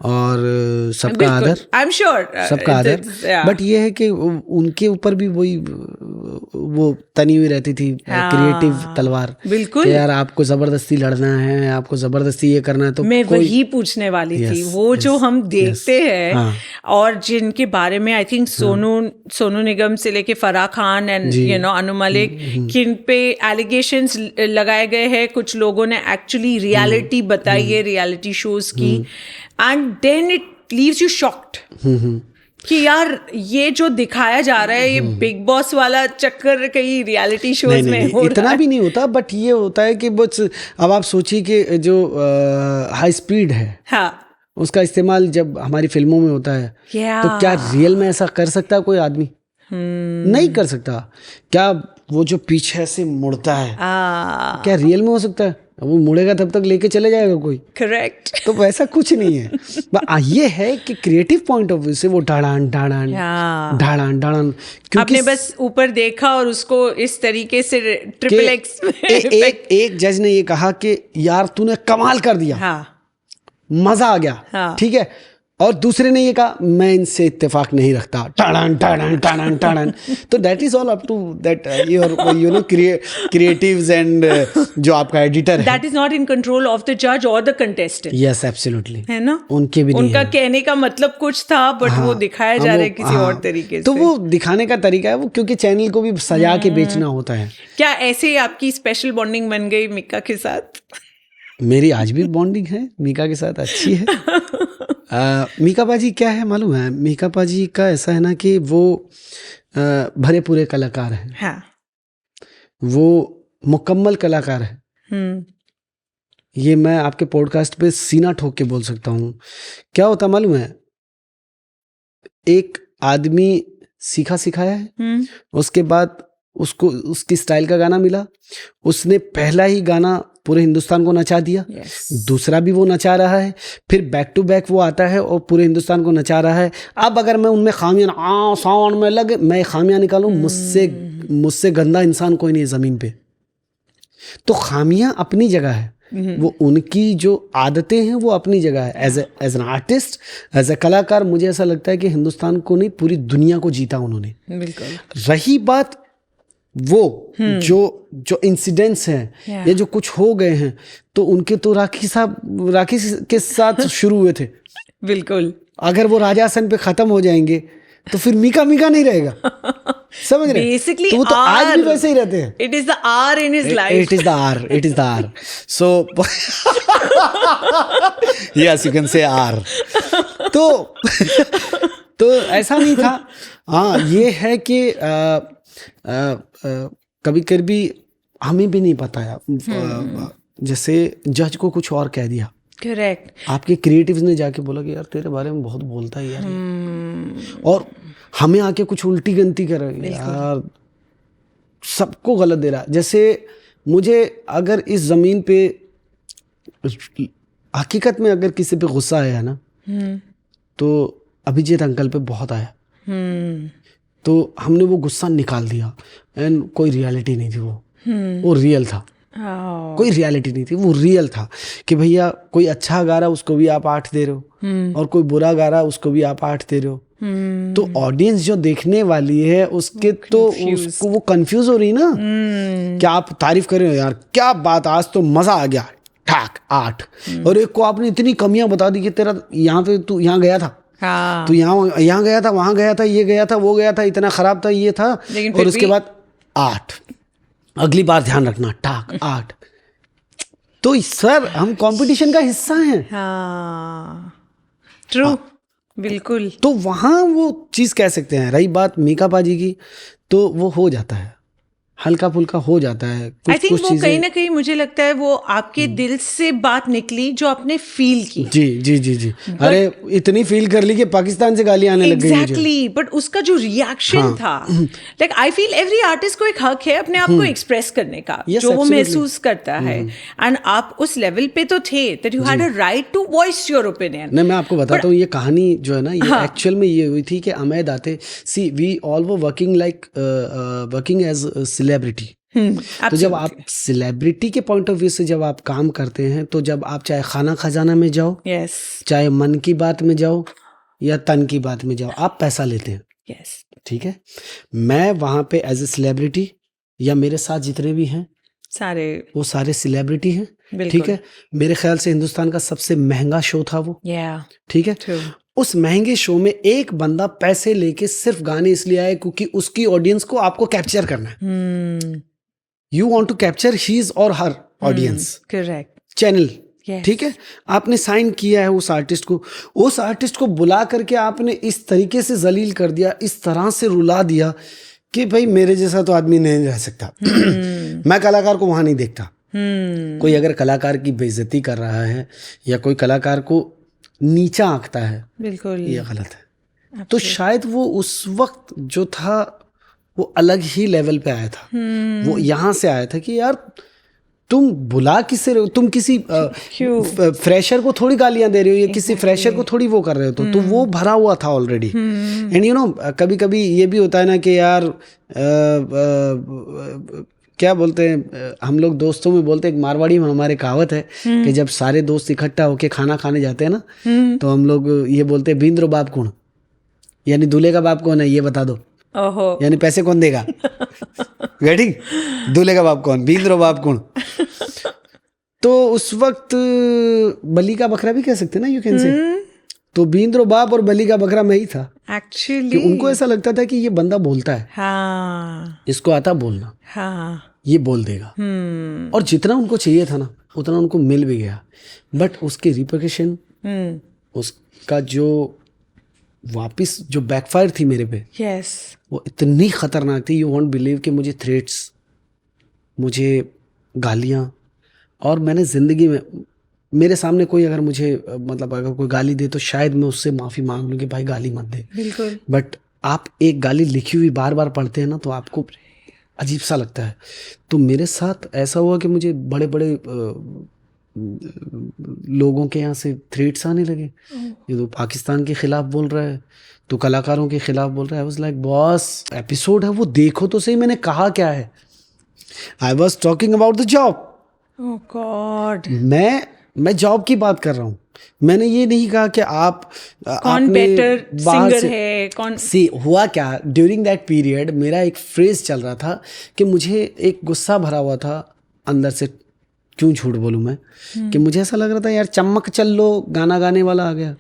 और सबका आदर, आई एम श्योर सबका आदर। बट ये है कि उनके ऊपर भी वही वो तनी हुई रहती थी क्रिएटिव तलवार, बिल्कुल कि यार आपको जबरदस्ती लड़ना है, आपको जबरदस्ती ये करना है। तो मैं वही पूछने वाली थी, वो जो हम देखते हैं और जिनके बारे में आई थिंक सोनू निगम से लेके Farah Khan and you know Anu Malik, किन पे एलिगेशंस लगाए गए हैं, कुछ लोगों ने एक्चुअली रियलिटी बताई है रियलिटी शोज की, and then it leaves you shocked कि यार ये जो दिखाया जा रहा है ये बिग बॉस वाला चक्कर कहीं रियलिटी शोज में हो इतना रहा भी नहीं होता। बट ये होता है कि बस अब आप सोचिए कि जो हाई स्पीड है उसका इस्तेमाल जब हमारी फिल्मों में होता है तो क्या रियल में ऐसा कर सकता है कोई आदमी? नहीं कर सकता। क्या वो जो पीछे से मुड़ता है क्या रियल में हो सकता है? वो मुड़ेगा तब तक लेके चले जाएगा कोई? करेक्ट। तो वैसा कुछ नहीं है। ये है कि क्रिएटिव पॉइंट ऑफ व्यू से वो ढाड़ान आपने बस ऊपर देखा और उसको इस तरीके से ट्रिपल एक्स एक जज ने ये कहा कि यार तूने कमाल कर दिया, मजा आ गया, ठीक है। और दूसरे ने ये कहा मैं इनसे इत्तेफाक नहीं रखता, टाड़न टाड़न टाड़न टाड़न। तो that is all up to that you know creatives and जो आपका एडिटर है, that is not in control of the जज और द कंटेस्टेंट। यस एब्सोल्युटली, है ना, उनके भी उनका नहीं कहने का मतलब कुछ था बट वो दिखाया जा रहा है किसी और तरीके से। तो वो दिखाने का तरीका है वो, क्योंकि चैनल को भी सजा के बेचना होता है। क्या ऐसे आपकी स्पेशल बॉन्डिंग बन गई मीका के साथ? मेरी आज भी बॉन्डिंग है मीका के साथ, अच्छी है। मीका पाजी क्या है मालूम है, मीका पाजी का ऐसा है ना कि वो भरे पूरे कलाकार हैं। हाँ। वो मुकम्मल कलाकार है। ये मैं आपके पॉडकास्ट पे सीना ठोक के बोल सकता हूँ। क्या होता मालूम है, एक आदमी सीखा सिखाया है, उसके बाद उसको उसकी स्टाइल का गाना मिला, उसने पहला ही गाना पूरे हिंदुस्तान को नचा दिया, दूसरा भी वो नचा रहा है, फिर बैक टू बैक वो आता है और पूरे हिंदुस्तान को नचा रहा है। अब अगर मैं उनमें खामियां साउंड में लगे, मैं खामियां निकालूं, मुझसे गंदा इंसान कोई नहीं है ज़मीन पे। तो खामियां अपनी जगह है, वो उनकी जो आदतें हैं वो अपनी जगह है। As an artist, as a कलाकार, मुझे ऐसा लगता है कि हिंदुस्तान को नहीं पूरी दुनिया को जीता उन्होंने। बिल्कुल। रही बात वो जो इंसिडेंट्स हैं या जो कुछ हो गए हैं, तो उनके तो राखी के साथ शुरू हुए थे। बिल्कुल। अगर वो राजासन पे खत्म हो जाएंगे तो फिर मीका नहीं रहेगा। समझ रहे? बेसिकली तो वो तो आज भी वैसे ही रहते हैं। It is the R in his life. It is the R so yes you can say R. तो ऐसा नहीं था। हाँ, ये है कि कभी कभी हमें भी नहीं पता यार, जैसे जज को कुछ और कह दिया, करेक्ट, आपके क्रिएटिव्स ने जाके बोला कि यार तेरे बारे में बहुत बोलता है यार, और हमें आके कुछ उल्टी गंती कर रहे हैं यार, सबको गलत दे रहा। जैसे मुझे अगर इस जमीन पे हकीकत में अगर किसी पे गुस्सा आया ना, तो अभिजीत अंकल पे बहुत आया। तो हमने वो गुस्सा निकाल दिया, एंड कोई रियलिटी नहीं थी, वो रियल था। कोई रियलिटी नहीं थी, वो रियल था कि भैया कोई अच्छा गा रहा उसको भी आप 8 दे रहे हो, और कोई बुरा गा रहा उसको भी आप 8 दे रहे हो। तो ऑडियंस जो देखने वाली है उसके तो उसको वो कंफ्यूज हो रही ना, क्या आप तारीफ कर रहे हो यार, क्या बात, आज तो मजा आ गया, ठाक 8। और एक को आपने इतनी कमियां बता दी कि तेरा यहाँ पे तू यहाँ गया था, तो यहाँ गया था, वहां गया था, ये गया था, वो गया था, इतना खराब था, ये था, और उसके बाद 8, अगली बार ध्यान रखना, ठाक 8। तो सर हम कंपटीशन का हिस्सा हैं। ट्रू, बिल्कुल। तो वहां वो चीज कह सकते हैं। रही बात मीका पाजी की, तो वो हो जाता है, हल्का फुल्का हो जाता है। आई थिंक वो कहीं ना कहीं मुझे लगता है वो आपके दिल से बात निकली जो आपने फील की। जी जी जी जी। अरे इतनी फील कर ली कि पाकिस्तान से गाली आने लग गई। एग्जैक्टली, बट उसका जो रिएक्शन था, like I feel every artist को एक हक है अपने आप को एक्सप्रेस करने का, जो वो महसूस करता है, एंड आप उस लेवल पे तो थे that you had a right to voice your opinion. नहीं, मैं आपको बताता हूँ, ये कहानी जो है ना, ये एक्चुअल में ये हुई थी कि अमैद आते, see we all were working as celebrity, तो जब आप सेलिब्रिटी के पॉइंट ऑफ व्यू से जब आप काम करते हैं, तो जब आप चाहे खाना खजाना में जाओ, यस चाहे मन की बात में जाओ या तन की बात में जाओ, आप पैसा लेते हैं, यस ठीक है। मैं वहां पे एज ए सेलिब्रिटी या मेरे साथ जितने भी हैं सारे वो सारे सेलिब्रिटी हैं, बिल्कुल। ठीक है। मेरे ख्याल से हिंदुस्तान का सबसे महंगा शो था वो, या ठीक है। ट्रू उस महंगे शो में एक बंदा पैसे लेके सिर्फ गाने इसलिए आए क्योंकि उसकी ऑडियंस को आपको कैप्चर करना है। You want to capture his और her audience correct channel, Yes. ठीक है। आपने साइन किया है उस आर्टिस्ट को बुला करके आपने इस तरीके से जलील कर दिया, इस तरह से रुला दिया कि भाई मेरे जैसा तो आदमी नहीं रह सकता। मैं कलाकार को वहां नहीं देखता। कोई अगर कलाकार की बेइज्जती कर रहा है या कोई कलाकार को नीचा आंकता है, बिल्कुल ये गलत है। तो शायद वो उस वक्त जो था वो अलग ही लेवल पे आया था। वो यहाँ से आया था कि यार तुम बुला किससे रहे हो, तुम किसी फ्रेशर को थोड़ी गालियां दे रहे हो या किसी फ्रेशर को थोड़ी वो कर रहे हो। तो वो भरा हुआ था ऑलरेडी। एंड यू नो कभी कभी ये भी होता है ना कि यार क्या बोलते हैं हम लोग दोस्तों में बोलते हैं, एक मारवाड़ी में हमारे कहावत है कि जब सारे दोस्त इकट्ठा होके खाना खाने जाते हैं ना, तो हम लोग ये बोलते हैं बींद्रो बाप कौन, यानी दूल्हे का बाप कौन है ये बता दो, ओहो यानी पैसे कौन देगा। गेटिंग, दूल्हे का बाप कौन, बींद्रो बाप कौन। तो उस वक्त बलि का बकरा भी कह सकते हैं ना, यू कैन से। तो बींद्रो बाप और बलि का बकरा मैं ही था। एक्चुअली कि उनको ऐसा लगता था कि ये बंदा बोलता है, हाँ इसको आता बोलना, हाँ ये बोल देगा। और जितना उनको चाहिए था ना उतना उनको मिल भी गया। बट उसके रिपरकशन, उसका जो वापिस जो बैकफायर थी मेरे पे, यस वो इतनी खतरनाक थी। यू वॉन्ट बिलीव कि मुझे थ्रेट्स, मुझे गालियाँ, और मैंने ज़िंदगी में मेरे सामने कोई अगर मुझे मतलब अगर कोई गाली दे तो शायद मैं उससे माफ़ी मांग लूँ कि भाई गाली मत दे। बिल्कुल। बट आप एक गाली लिखी हुई बार बार पढ़ते हैं ना तो आपको अजीब सा लगता है। तो मेरे साथ ऐसा हुआ कि मुझे बड़े बड़े लोगों के यहाँ से थ्रेट्स आने लगे। ये तो पाकिस्तान के खिलाफ बोल रहा है, तो कलाकारों के खिलाफ बोल रहा है। आई वाज लाइक बॉस, एपिसोड है वो देखो तो सही, मैंने कहा क्या है। I was talking about the job. Oh God, मैं जॉब की बात कर रहा हूँ। मैंने ये नहीं कहा कि आप कौन बेटर सिंगर है, कौन सी। हुआ क्या, ड्यूरिंग दैट पीरियड मेरा एक फ्रेज चल रहा था कि मुझे एक गुस्सा भरा हुआ था अंदर से, क्यों झूठ बोलूं मैं, कि मुझे ऐसा लग रहा था यार चमक चलो गाना गाने वाला आ गया।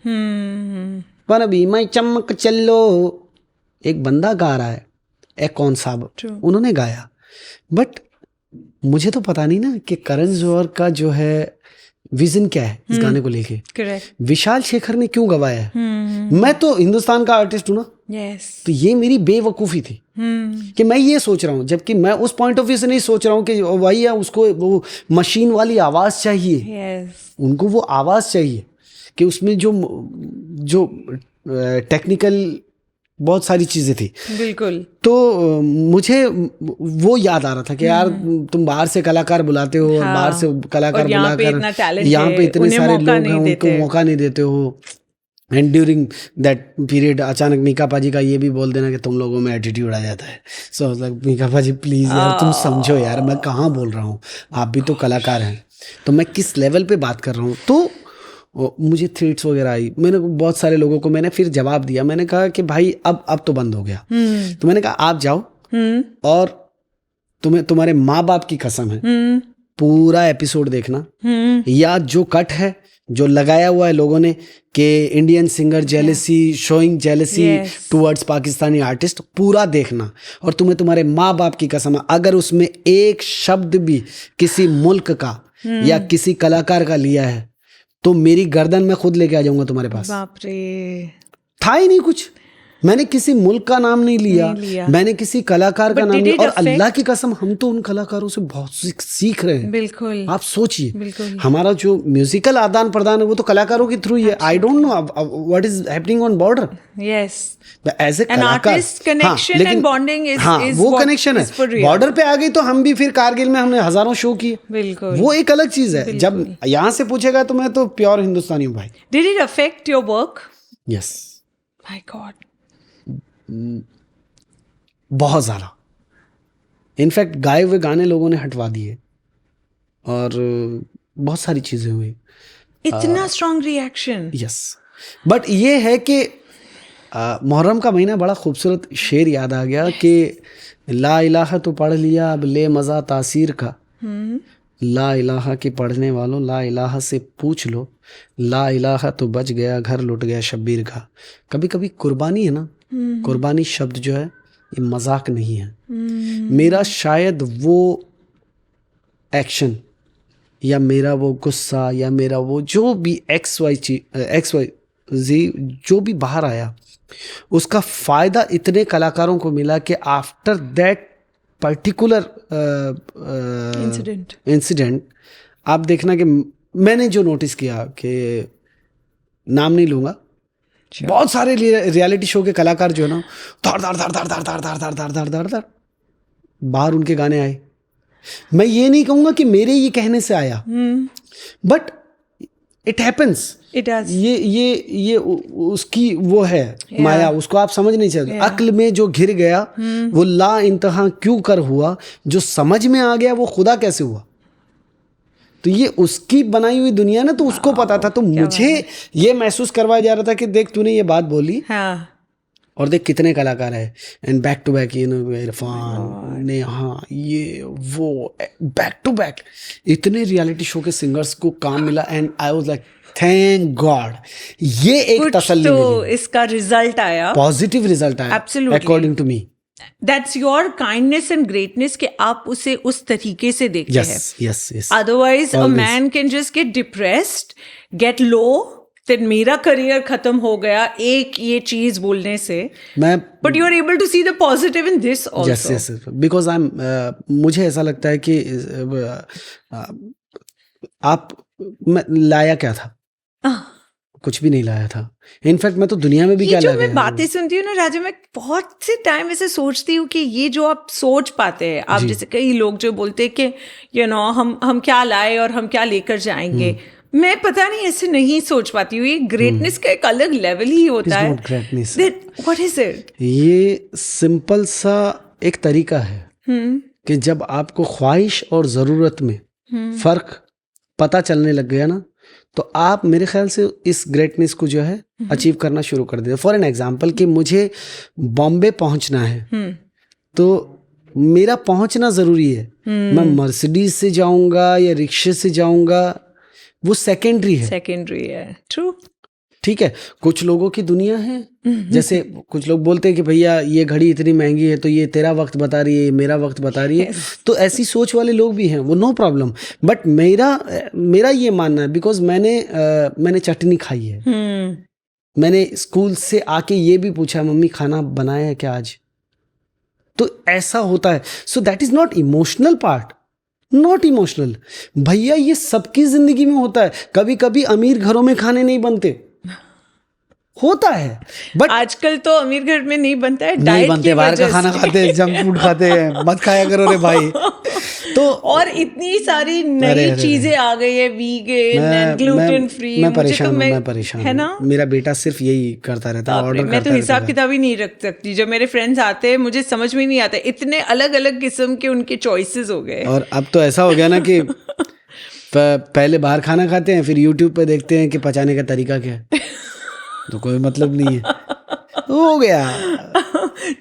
पर अभी मैं चमक चलो, एक बंदा गा रहा है, एक कौन साहब उन्होंने गाया। बट मुझे तो पता नहीं ना कि करण जौहर का जो है विजन क्या है इस गाने को लेके। करेक्ट, विशाल शेखर ने क्यों गवाया है। मैं तो हिंदुस्तान का आर्टिस्ट हूं ना। यस, तो ये मेरी बेवकूफ़ी थी कि मैं ये सोच रहा हूँ, जबकि मैं उस पॉइंट ऑफ व्यू से नहीं सोच रहा हूँ कि भाई या उसको वो मशीन वाली आवाज़ चाहिए। यस, उनको वो आवाज़ चाहिए कि उसमें जो टेक्निकल बहुत सारी चीज़ें थी। बिल्कुल। तो मुझे वो याद आ रहा था कि यार तुम बाहर से कलाकार बुलाते हो और बाहर से कलाकार बुलाकर यहाँ पे इतने सारे लोग हैं, उनको मौका नहीं देते हो। एंड ड्यूरिंग दैट पीरियड अचानक मीका पाजी का ये भी बोल देना कि तुम लोगों में एटीट्यूड आ जाता है। सो लाइक मीका पाजी प्लीज़ यार तुम समझो यार, मैं कहाँ बोल रहा हूँ, आप भी तो कलाकार हैं, तो मैं किस लेवल पे बात कर रहा हूँ। तो मुझे थ्रेट्स वगैरह आई। मैंने बहुत सारे लोगों को मैंने फिर जवाब दिया। मैंने कहा कि भाई अब तो बंद हो गया। तो मैंने कहा आप जाओ और तुम्हें तुम्हारे माँ बाप की कसम है पूरा एपिसोड देखना, या जो कट है जो लगाया हुआ है लोगों ने कि Indian singer jealousy, showing jealousy towards Pakistani artist, पूरा देखना। और तुम्हें तुम्हारे माँ बाप की कसम है अगर उसमें एक शब्द भी किसी मुल्क का या किसी कलाकार का लिया है तो मेरी गर्दन में खुद लेके आ जाऊंगा तुम्हारे पास। बाप रे, था ही नहीं कुछ। मैंने किसी मुल्क का नाम नहीं लिया। मैंने किसी कलाकार का नाम नहीं। और अल्लाह की कसम हम तो उन कलाकारों से बहुत सीख रहे हैं। बिल्कुल, आप सोचिए हमारा जो म्यूजिकल आदान प्रदान है वो तो कलाकारों के थ्रू ही है। I don't know what is happening on border. Yes, as a कलाकार कनेक्शन एंड बॉन्डिंग इज वो कनेक्शन है। बॉर्डर पे आ गई तो हम भी फिर कारगिल में हमने हजारों शो किए। बिल्कुल, वो एक अलग चीज है। जब यहाँ से पूछेगा तो मैं तो प्योर हिंदुस्तानी हूँ भाई। Did it affect your work? Yes, my God, बहुत ज़्यादा। इनफैक्ट गाए हुए गाने लोगों ने हटवा दिए और बहुत सारी चीज़ें हुई। इतना स्ट्रॉन्ग रिएक्शन। यस, बट ये है कि मुहर्रम का महीना बड़ा खूबसूरत शेर याद आ गया कि ला इलाहा तो पढ़ लिया, अब ले मज़ा तासीर का। ला इलाहा के पढ़ने वालों, ला इलाहा से पूछ लो, ला इलाहा तो बच गया, घर लुट गया शब्बीर का। कभी कभी कुर्बानी है ना, कुर्बानी शब्द जो है ये मजाक नहीं है। मेरा शायद वो एक्शन या मेरा वो गुस्सा या मेरा वो जो भी एक्स वाई जी जो भी बाहर आया, उसका फ़ायदा इतने कलाकारों को मिला कि आफ्टर दैट पर्टिकुलर इंसिडेंट आप देखना कि मैंने जो नोटिस किया कि नाम नहीं लूँगा, बहुत सारे रियलिटी शो के कलाकार जो है ना धड़ धड़ धड़ धड़ धड़ धड़ धड़ धड़ धड़ धड़ धड़ धड़ बाहर उनके गाने आए। मैं ये नहीं कहूँगा कि मेरे ये कहने से आया, बट इट हैपन्स। ये उसकी वो है माया, उसको आप समझ नहीं सकते। अक्ल में जो घिर गया वो ला इंतहा क्यों कर हुआ, जो समझ में आ गया वो खुदा कैसे हुआ। तो ये उसकी बनाई हुई दुनिया ना, तो उसको पता था। तो मुझे ये महसूस करवाया जा रहा था कि देख तूने ये बात बोली, हाँ। और देख कितने कलाकार है, and back to back, Irfan ने, हाँ ये वो बैक टू बैक इतने रियलिटी शो के सिंगर्स को काम मिला। And I was like thank God, ये एक तसल्ली तो मिली, इसका रिजल्ट आया, पॉजिटिव रिजल्ट आया, according to me. That's your kindness and greatness कि आप उसे उस तरीके से देखते हैं। yes. Otherwise, Always. a man can just get depressed, get low, then मेरा करियर खत्म हो गया एक ये चीज बोलने से। But you are able to see the positive in this also. Yes. Because मुझे ऐसा लगता है कि मैं लाया क्या था? कुछ भी नहीं लाया था। इनफैक्ट मैं तो दुनिया में भी क्या लाया। मैं बातें सुनती हूँ ना राजा, मैं बहुत से टाइम ऐसे सोचती हूँ कि ये जो आप सोच पाते हैं, आप जैसे कई लोग जो बोलते हैं कि हम क्या लाए और हम क्या लेकर जाएंगे, मैं पता नहीं ऐसे नहीं सोच पाती हूँ। ये ग्रेटनेस का एक अलग लेवल ही होता है। What is it? ये सिंपल सा एक तरीका है कि जब आपको ख्वाहिश और ज़रूरत में फ़र्क पता चलने लग गया ना, तो आप मेरे ख्याल से इस ग्रेटनेस को जो है अचीव करना शुरू कर देते। फॉर एन एग्जाम्पल कि मुझे बॉम्बे पहुंचना है, तो मेरा पहुंचना ज़रूरी है। मैं मर्सिडीज से जाऊंगा या रिक्शे से जाऊंगा, वो सेकेंडरी है। ट्रू, ठीक है। कुछ लोगों की दुनिया है, जैसे कुछ लोग बोलते हैं कि भैया ये घड़ी इतनी महंगी है तो ये तेरा वक्त बता रही है, मेरा वक्त बता रही है। तो ऐसी सोच वाले लोग भी हैं, वो नो प्रॉब्लम। बट मेरा ये मानना है, बिकॉज मैंने चटनी खाई है, मैंने स्कूल से आके ये भी पूछा मम्मी खाना बनाया है क्या आज, तो ऐसा होता है। So that is not emotional part, not emotional. भैया ये सबकी जिंदगी में होता है। कभी कभी अमीर घरों में खाने नहीं बनते, होता है, बट आजकल तो अमीर घर में नहीं बनता है, नहीं बनते, बाहर का खाना खाते हैं, जंक फूड खाते हैं। मत खाया करो रे भाई। तो और इतनी सारी नई चीजें आ गई है, वीगन, ग्लूटेन फ्री। मैं परेशान है ना। मेरा बेटा सिर्फ यही करता रहता है, ऑर्डर करता रहता है। मैं तो हिसाब किताब ही नहीं रख सकती। जब मेरे फ्रेंड्स आते हैं मुझे समझ में नहीं आता, इतने अलग अलग किस्म के उनके चॉइसेस हो गए। और अब तो ऐसा हो गया ना कि पहले बाहर खाना खाते हैं, फिर यूट्यूब पे देखते हैं कि पचाने का तरीका क्या है, तो कोई मतलब नहीं है, हो गया।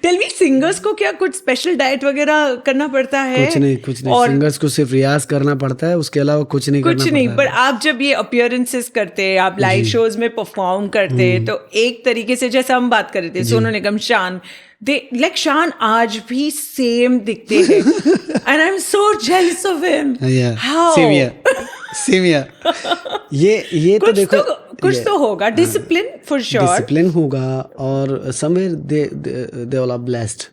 टेल मी, सिंगर्स को क्या कुछ स्पेशल डाइट वगैरह करना पड़ता है? कुछ नहीं। और सिंगर्स को सिर्फ रियाज करना पड़ता है, उसके अलावा कुछ नहीं करना पड़ता है। पर आप जब ये अपीयरेंसेस करते हैं, आप लाइव शोज में परफॉर्म करते हैं, तो एक तरीके से जैसे हम बात कर रहे थे, सोनू निगम, शान, शान आज भी सेम दिखते हैं। And I am so jealous of him. How? Same here. ये तो देखो, कुछ तो होगा, डिसिप्लिन फॉर श्योर, डिसिप्लिन होगा, और somewhere they all are blessed.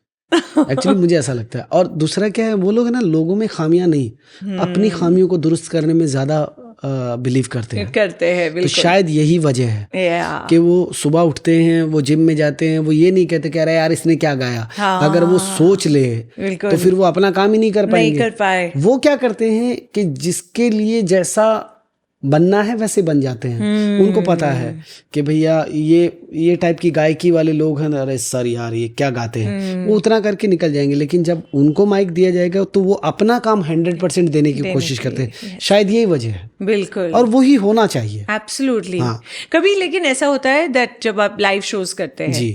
Actually मुझे ऐसा लगता है। और दूसरा क्या है, वो लोग है ना, लोगों में खामियां नहीं, अपनी खामियों को दुरुस्त करने में ज्यादा बिलीव करते हैं। बिल्कुल। तो शायद यही वजह है कि वो सुबह उठते हैं, वो जिम में जाते हैं, वो ये नहीं कहते कि अरे यार इसने क्या गाया। अगर वो सोच ले तो फिर वो अपना काम ही नहीं कर पाएंगे। वो क्या करते हैं कि जिसके लिए जैसा बनना है वैसे बन जाते हैं। उनको पता है कि भैया ये टाइप की गायकी वाले लोग हैं, अरे सर यार ये क्या गाते हैं, वो उतना करके निकल जाएंगे। लेकिन जब उनको माइक दिया जाएगा तो वो अपना काम 100% देने की कोशिश करते हैं। शायद यही वजह है, बिल्कुल, और वही होना चाहिए। एब्सोल्युटली। हाँ। कभी लेकिन ऐसा होता है दैट जब आप लाइव शोज करते हैं जी।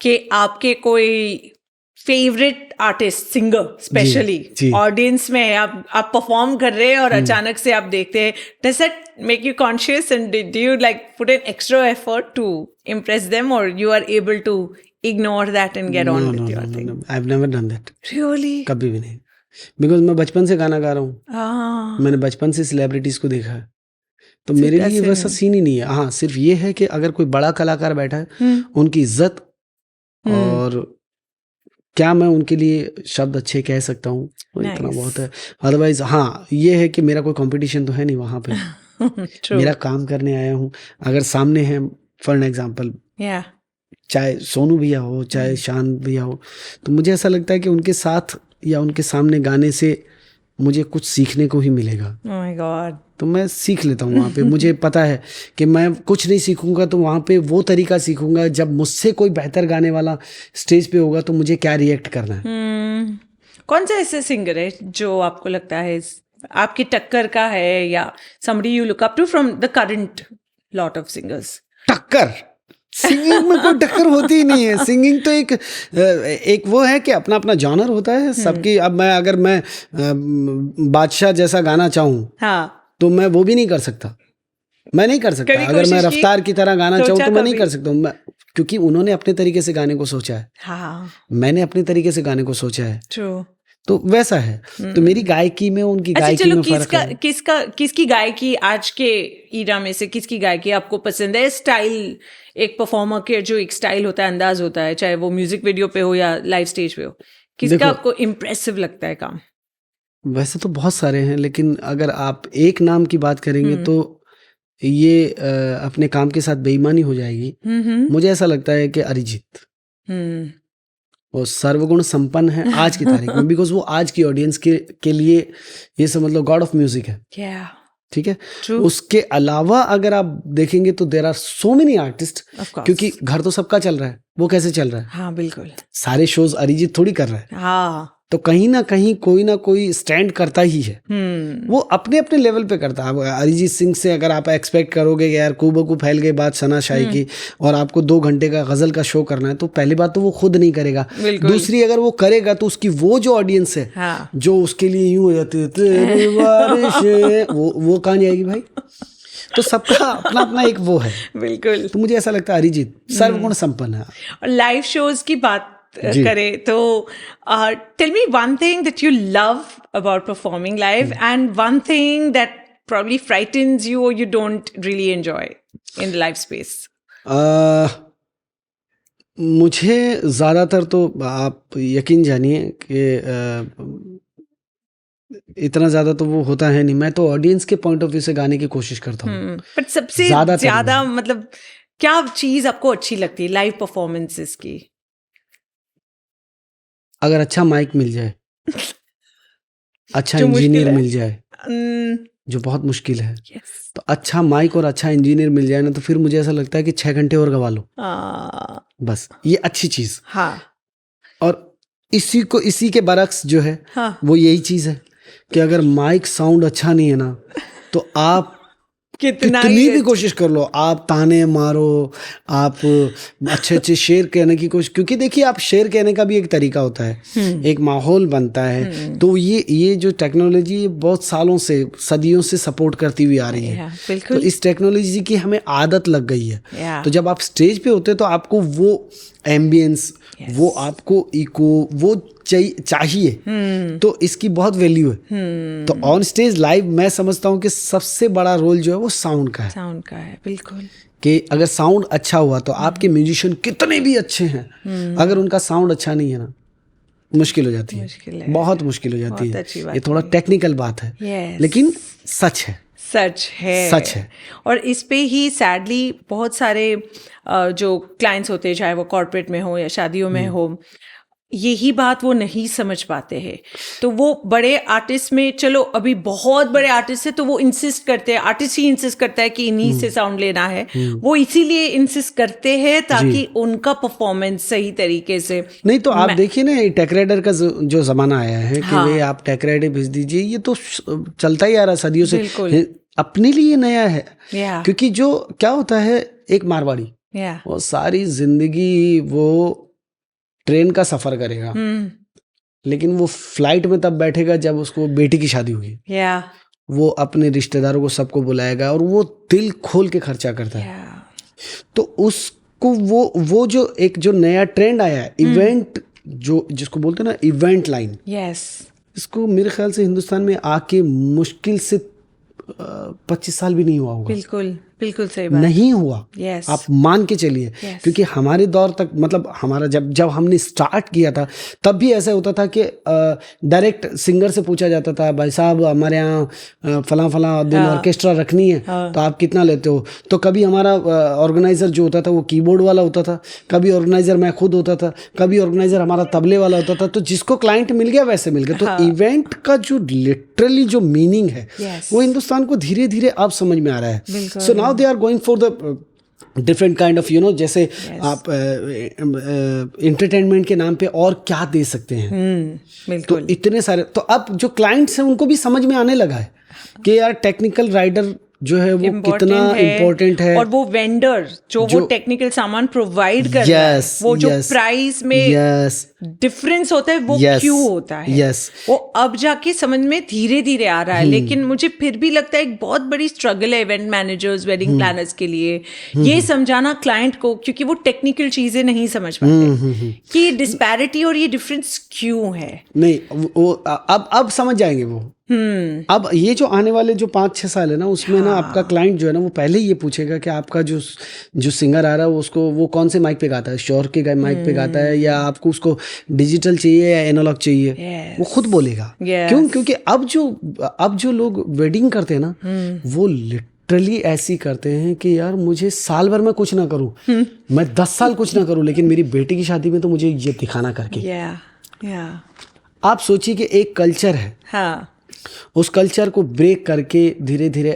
कि आपके कोई फेवरेट आर्टिस्ट, सिंगर स्पेशली जी। ऑडियंस में है, आप परफॉर्म कर रहे हैं और अचानक से आप देखते हैं, does that make you conscious and do you like put an extra effort to impress them, और you are able to ignore that and get on with your thing? I have never done that. Really? कभी भी नहीं, because मैं बचपन से गाना गा रहा हूँ। हाँ, मैंने बचपन से सेलिब्रिटीज को देखा है, तो मेरे लिए वैसा सीन ही नहीं है। हाँ, सिर्फ ये है कि अगर कोई बड़ा कलाकार बैठा है, उनकी इज्जत, और क्या मैं उनके लिए शब्द अच्छे कह सकता हूँ, इतना बहुत है। अदरवाइज हाँ, ये है कि मेरा कोई कंपटीशन तो है नहीं वहाँ पे। मेरा काम करने आया हूँ। अगर सामने है फॉर एन एग्जाम्पल, चाहे सोनू भैया हो, चाहे शान भैया हो, तो मुझे ऐसा लगता है कि उनके साथ या उनके सामने गाने से मुझे कुछ सीखने को ही मिलेगा। Oh my God. तो मैं सीख लेता हूँ वहाँ पे। मुझे पता है कि मैं कुछ नहीं सीखूंगा तो वहाँ पे वो तरीका सीखूंगा, जब मुझसे कोई बेहतर गाने वाला स्टेज पे होगा तो मुझे क्या रिएक्ट करना है। कौन सा ऐसा सिंगर है जो आपको लगता है आपकी टक्कर का है, या somebody you look up to from the current lot of singers? टक्कर? सिंगिंग में कोई टक्कर होती ही नहीं है। सिंगिंग तो एक वो है कि अपना अपना जॉनर होता है सबकी। अब अगर मैं बादशाह जैसा गाना चाहूँ, हाँ, तो मैं वो भी नहीं कर सकता। मैं नहीं कर सकता। अगर मैं रफ्तार की तरह गाना चाहूँ तो मैं नहीं कर सकता हूँ, क्योंकि उन्होंने अपने तरीके से गाने को सोचा है। हाँ। मैंने अपने तरीके से गाने को सोचा है। True. तो वैसा है। तो मेरी गायकी में उनकी गायकी में फर्क है। किसकी गायकी आज के ईरा में से किसकी गायकी आपको पसंद है? स्टाइल, एक परफॉर्मर के जो एक स्टाइल होता है, अंदाज होता है, चाहे वो म्यूजिक वीडियो पे हो या लाइव स्टेज पे हो, किसका आपको इम्प्रेसिव लगता है काम? वैसे तो बहुत सारे हैं, लेकिन अगर आप एक नाम की बात करेंगे तो ये अपने काम के साथ बेईमानी हो जाएगी। मुझे ऐसा लगता है कि अरिजीत वो सर्वगुण संपन्न है आज की तारीख में, बिकॉज वो आज की ऑडियंस के लिए ये समझ लो गॉड ऑफ म्यूजिक है। ठीक है। उसके अलावा अगर आप देखेंगे तो there are so many artist, क्योंकि घर तो सबका चल रहा है, वो कैसे चल रहा है? हाँ, बिल्कुल। सारे शोज अरिजीत थोड़ी कर रहा है। हाँ। तो कहीं ना कहीं कोई ना कोई स्टैंड करता ही है। वो अपने अपने लेवल पे करता है। अरिजीत सिंह से अगर आप एक्सपेक्ट करोगे कि यार खूबकू फैल गई बात सनाशाही की और आपको 2 घंटे का गजल का शो करना है, तो पहली बात तो वो खुद नहीं करेगा। दूसरी, अगर वो करेगा तो उसकी वो जो ऑडियंस है, हाँ, जो उसके लिए यूं हो जाती है तेरी बारिश, वो कहाँ जाएगी भाई? तो सबका अपना अपना एक वो है। बिल्कुल। तो मुझे ऐसा लगता है अरिजीत सर्वगुण संपन्न है। और लाइव शोज की बात करें तो tell me one thing that you love about performing live and one thing that probably frightens you or you don't really enjoy in the live space. मुझे ज़्यादातर तो आप यकीन जानिए कि इतना ज़्यादा तो वो होता है नहीं। मैं तो ऑडियंस के पॉइंट ऑफ व्यू से गाने की कोशिश करता हूँ। बट सबसे ज़्यादा मतलब क्या चीज़ आपको अच्छी लगती है लाइव परफॉर्मेंसेस की? अगर अच्छा माइक मिल जाए, अच्छा इंजीनियर मिल जाए, जो बहुत मुश्किल है। तो अच्छा माइक और अच्छा इंजीनियर मिल जाए ना, तो फिर मुझे ऐसा लगता है कि 6 घंटे और गवा लो। बस ये अच्छी चीज। हाँ। और इसी के बरक्स जो है, हाँ, वो यही चीज है कि अगर माइक साउंड अच्छा नहीं है ना, तो आप कितनी भी कोशिश कर लो, आप ताने मारो, आप अच्छे अच्छे शेर कहने की कोशिश, क्योंकि देखिए आप शेर कहने का भी एक तरीका होता है, एक माहौल बनता है। तो ये जो टेक्नोलॉजी बहुत सालों से, सदियों से सपोर्ट करती हुई आ रही है। तो इस टेक्नोलॉजी की हमें आदत लग गई है। तो जब आप स्टेज पे होते हैं तो आपको वो एम्बियंस, वो आपको इको, वो चाहिए। तो इसकी बहुत वैल्यू है। तो ऑन स्टेज लाइव मैं समझता हूँ कि सबसे बड़ा रोल जो है वो साउंड का है। बिल्कुल। कि अगर साउंड अच्छा हुआ तो आपके म्यूजिशियन कितने भी अच्छे हैं, अगर उनका साउंड अच्छा नहीं है ना, मुश्किल हो जाती है। बहुत मुश्किल हो जाती है। ये थोड़ा टेक्निकल बात है, लेकिन सच है। और इस पे ही सैडली बहुत सारे जो क्लाइंट्स होते हैं, चाहे वो कॉर्पोरेट में हो या शादियों में हो, यही बात वो नहीं समझ पाते हैं। तो वो बड़े आर्टिस्ट में, चलो अभी बहुत बड़े आर्टिस्ट है तो वो इंसिस्ट करते हैं, आर्टिस्ट ही इंसिस्ट करता है कि इन्हीं से साउंड लेना है, वो इसीलिए इंसिस्ट करते हैं ताकि उनका परफॉर्मेंस सही तरीके से। नहीं तो आप देखिए ना, टेक राइडर का जो जमाना आया है कि भाई आप टेक राइडर भेज दीजिए, ये तो चलता ही आ रहा सदियों से। अपने लिए नया है, क्योंकि जो क्या होता है, एक मारवाड़ी वो सारी जिंदगी वो ट्रेन का सफर करेगा, लेकिन वो फ्लाइट में तब बैठेगा जब उसको बेटी की शादी होगी। वो अपने रिश्तेदारों को सबको बुलाएगा और वो दिल खोल के खर्चा करता है। तो उसको वो जो एक जो नया ट्रेंड आया है, इवेंट, जो जिसको बोलते हैं ना इवेंट लाइन, इसको मेरे ख्याल से हिंदुस्तान में आके मुश्किल से 25 साल भी नहीं हुआ होगा। बिल्कुल सही बात, नहीं हुआ। आप मान के चलिए, क्योंकि हमारे दौर तक, मतलब हमारा जब हमने स्टार्ट किया था तब भी ऐसा होता था कि डायरेक्ट सिंगर से पूछा जाता था, भाई साहब हमारे यहाँ फला दिन ऑर्केस्ट्रा रखनी है, तो आप कितना लेते हो। तो कभी हमारा ऑर्गेनाइजर जो होता था वो कीबोर्ड वाला होता था, कभी ऑर्गेनाइजर मैं खुद होता था, कभी ऑर्गेनाइजर हमारा तबले वाला होता था। तो जिसको क्लाइंट मिल गया वैसे मिल गया। तो इवेंट का जो लिटरली जो मीनिंग है वो हिंदुस्तान को धीरे धीरे अब समझ में आ रहा है। So now they are going for the different kind of जैसे आप एंटरटेनमेंट के नाम पे और क्या दे सकते हैं। तो इतने सारे, तो अब जो क्लाइंट्स हैं उनको भी समझ में आने लगा है कि यार टेक्निकल राइडर जो है वो कितना इम्पोर्टेंट है, और वो वेंडर जो टेक्निकल सामान प्रोवाइड कर रहा है, वो जो प्राइस में डिफरेंस होता है वो क्यों होता है, वो अब जाके समझ में धीरे धीरे आ रहा है। लेकिन मुझे फिर भी लगता है एक बहुत बड़ी स्ट्रगल है इवेंट मैनेजर्स, वेडिंग प्लानर्स के लिए, ये समझाना क्लाइंट को, क्योंकि वो टेक्निकल चीजें नहीं समझ पाते कि डिस्पैरिटी और ये डिफरेंस क्यों है। नहीं, वो अब समझ जाएंगे वो। अब ये जो आने वाले जो 5-6 साल है ना, उसमें ना आपका क्लाइंट जो है ना वो पहले ही ये पूछेगा कि आपका जो सिंगर आ रहा है उसको वो कौन से माइक पे गाता है, श्योर के माइक पे गाता है या आपको उसको डिजिटल चाहिए या एनालॉग चाहिए, वो खुद बोलेगा। क्यों? क्योंकि अब जो लोग वेडिंग करते हैं ना, वो लिटरली ऐसी करते हैं कि यार मुझे साल भर में कुछ ना करूं, मैं 10 साल कुछ ना करूं, लेकिन मेरी बेटी की शादी में तो मुझे ये दिखाना करके। आप सोचिए कि एक कल्चर है, उस कल्चर को ब्रेक करके धीरे धीरे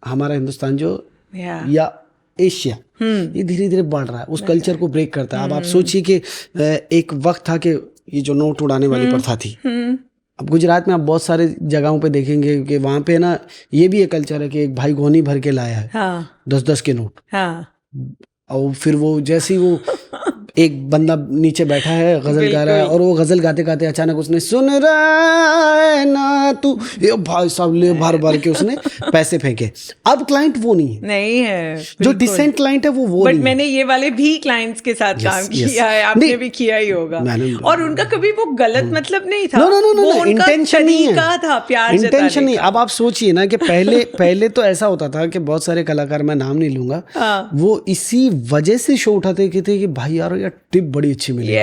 हमारा हिंदुस्तान जो या एशिया ये धीरे धीरे बढ़ रहा है, उस कल्चर को ब्रेक करता है। अब आप सोचिए कि एक वक्त था कि ये जो नोट उड़ाने वाली प्रथा थी, अब गुजरात में आप बहुत सारे जगहों पे देखेंगे कि वहां पे ना ये भी एक कल्चर है कि एक भाई गोनी भर के लाया है 10-10 के नोट, और फिर वो जैसे ही वो एक बंदा नीचे बैठा है गजल गा रहा है, और वो गजल गाते गाते अचानक उसने सुन रहा है ना तू, ये भाई साहब ले भर भर के उसने पैसे फेंके। अब क्लाइंट वो नहीं है, जो डिसेंट क्लाइंट है वो बट मैंने ये वाले भी क्लाइंट्स के साथ काम किया है, आपने भी किया ही होगा, और उनका कभी वो गलत मतलब नहीं था, वो इंटेंशन नहीं है, था प्यार इंटेंशन नहीं। अब आप सोचिए ना कि पहले तो ऐसा होता था कि बहुत सारे कलाकार, मैं नाम नहीं लूंगा, वो इसी वजह से शो उठाते थे कि भाई यार टिप बड़ी अच्छी मिली।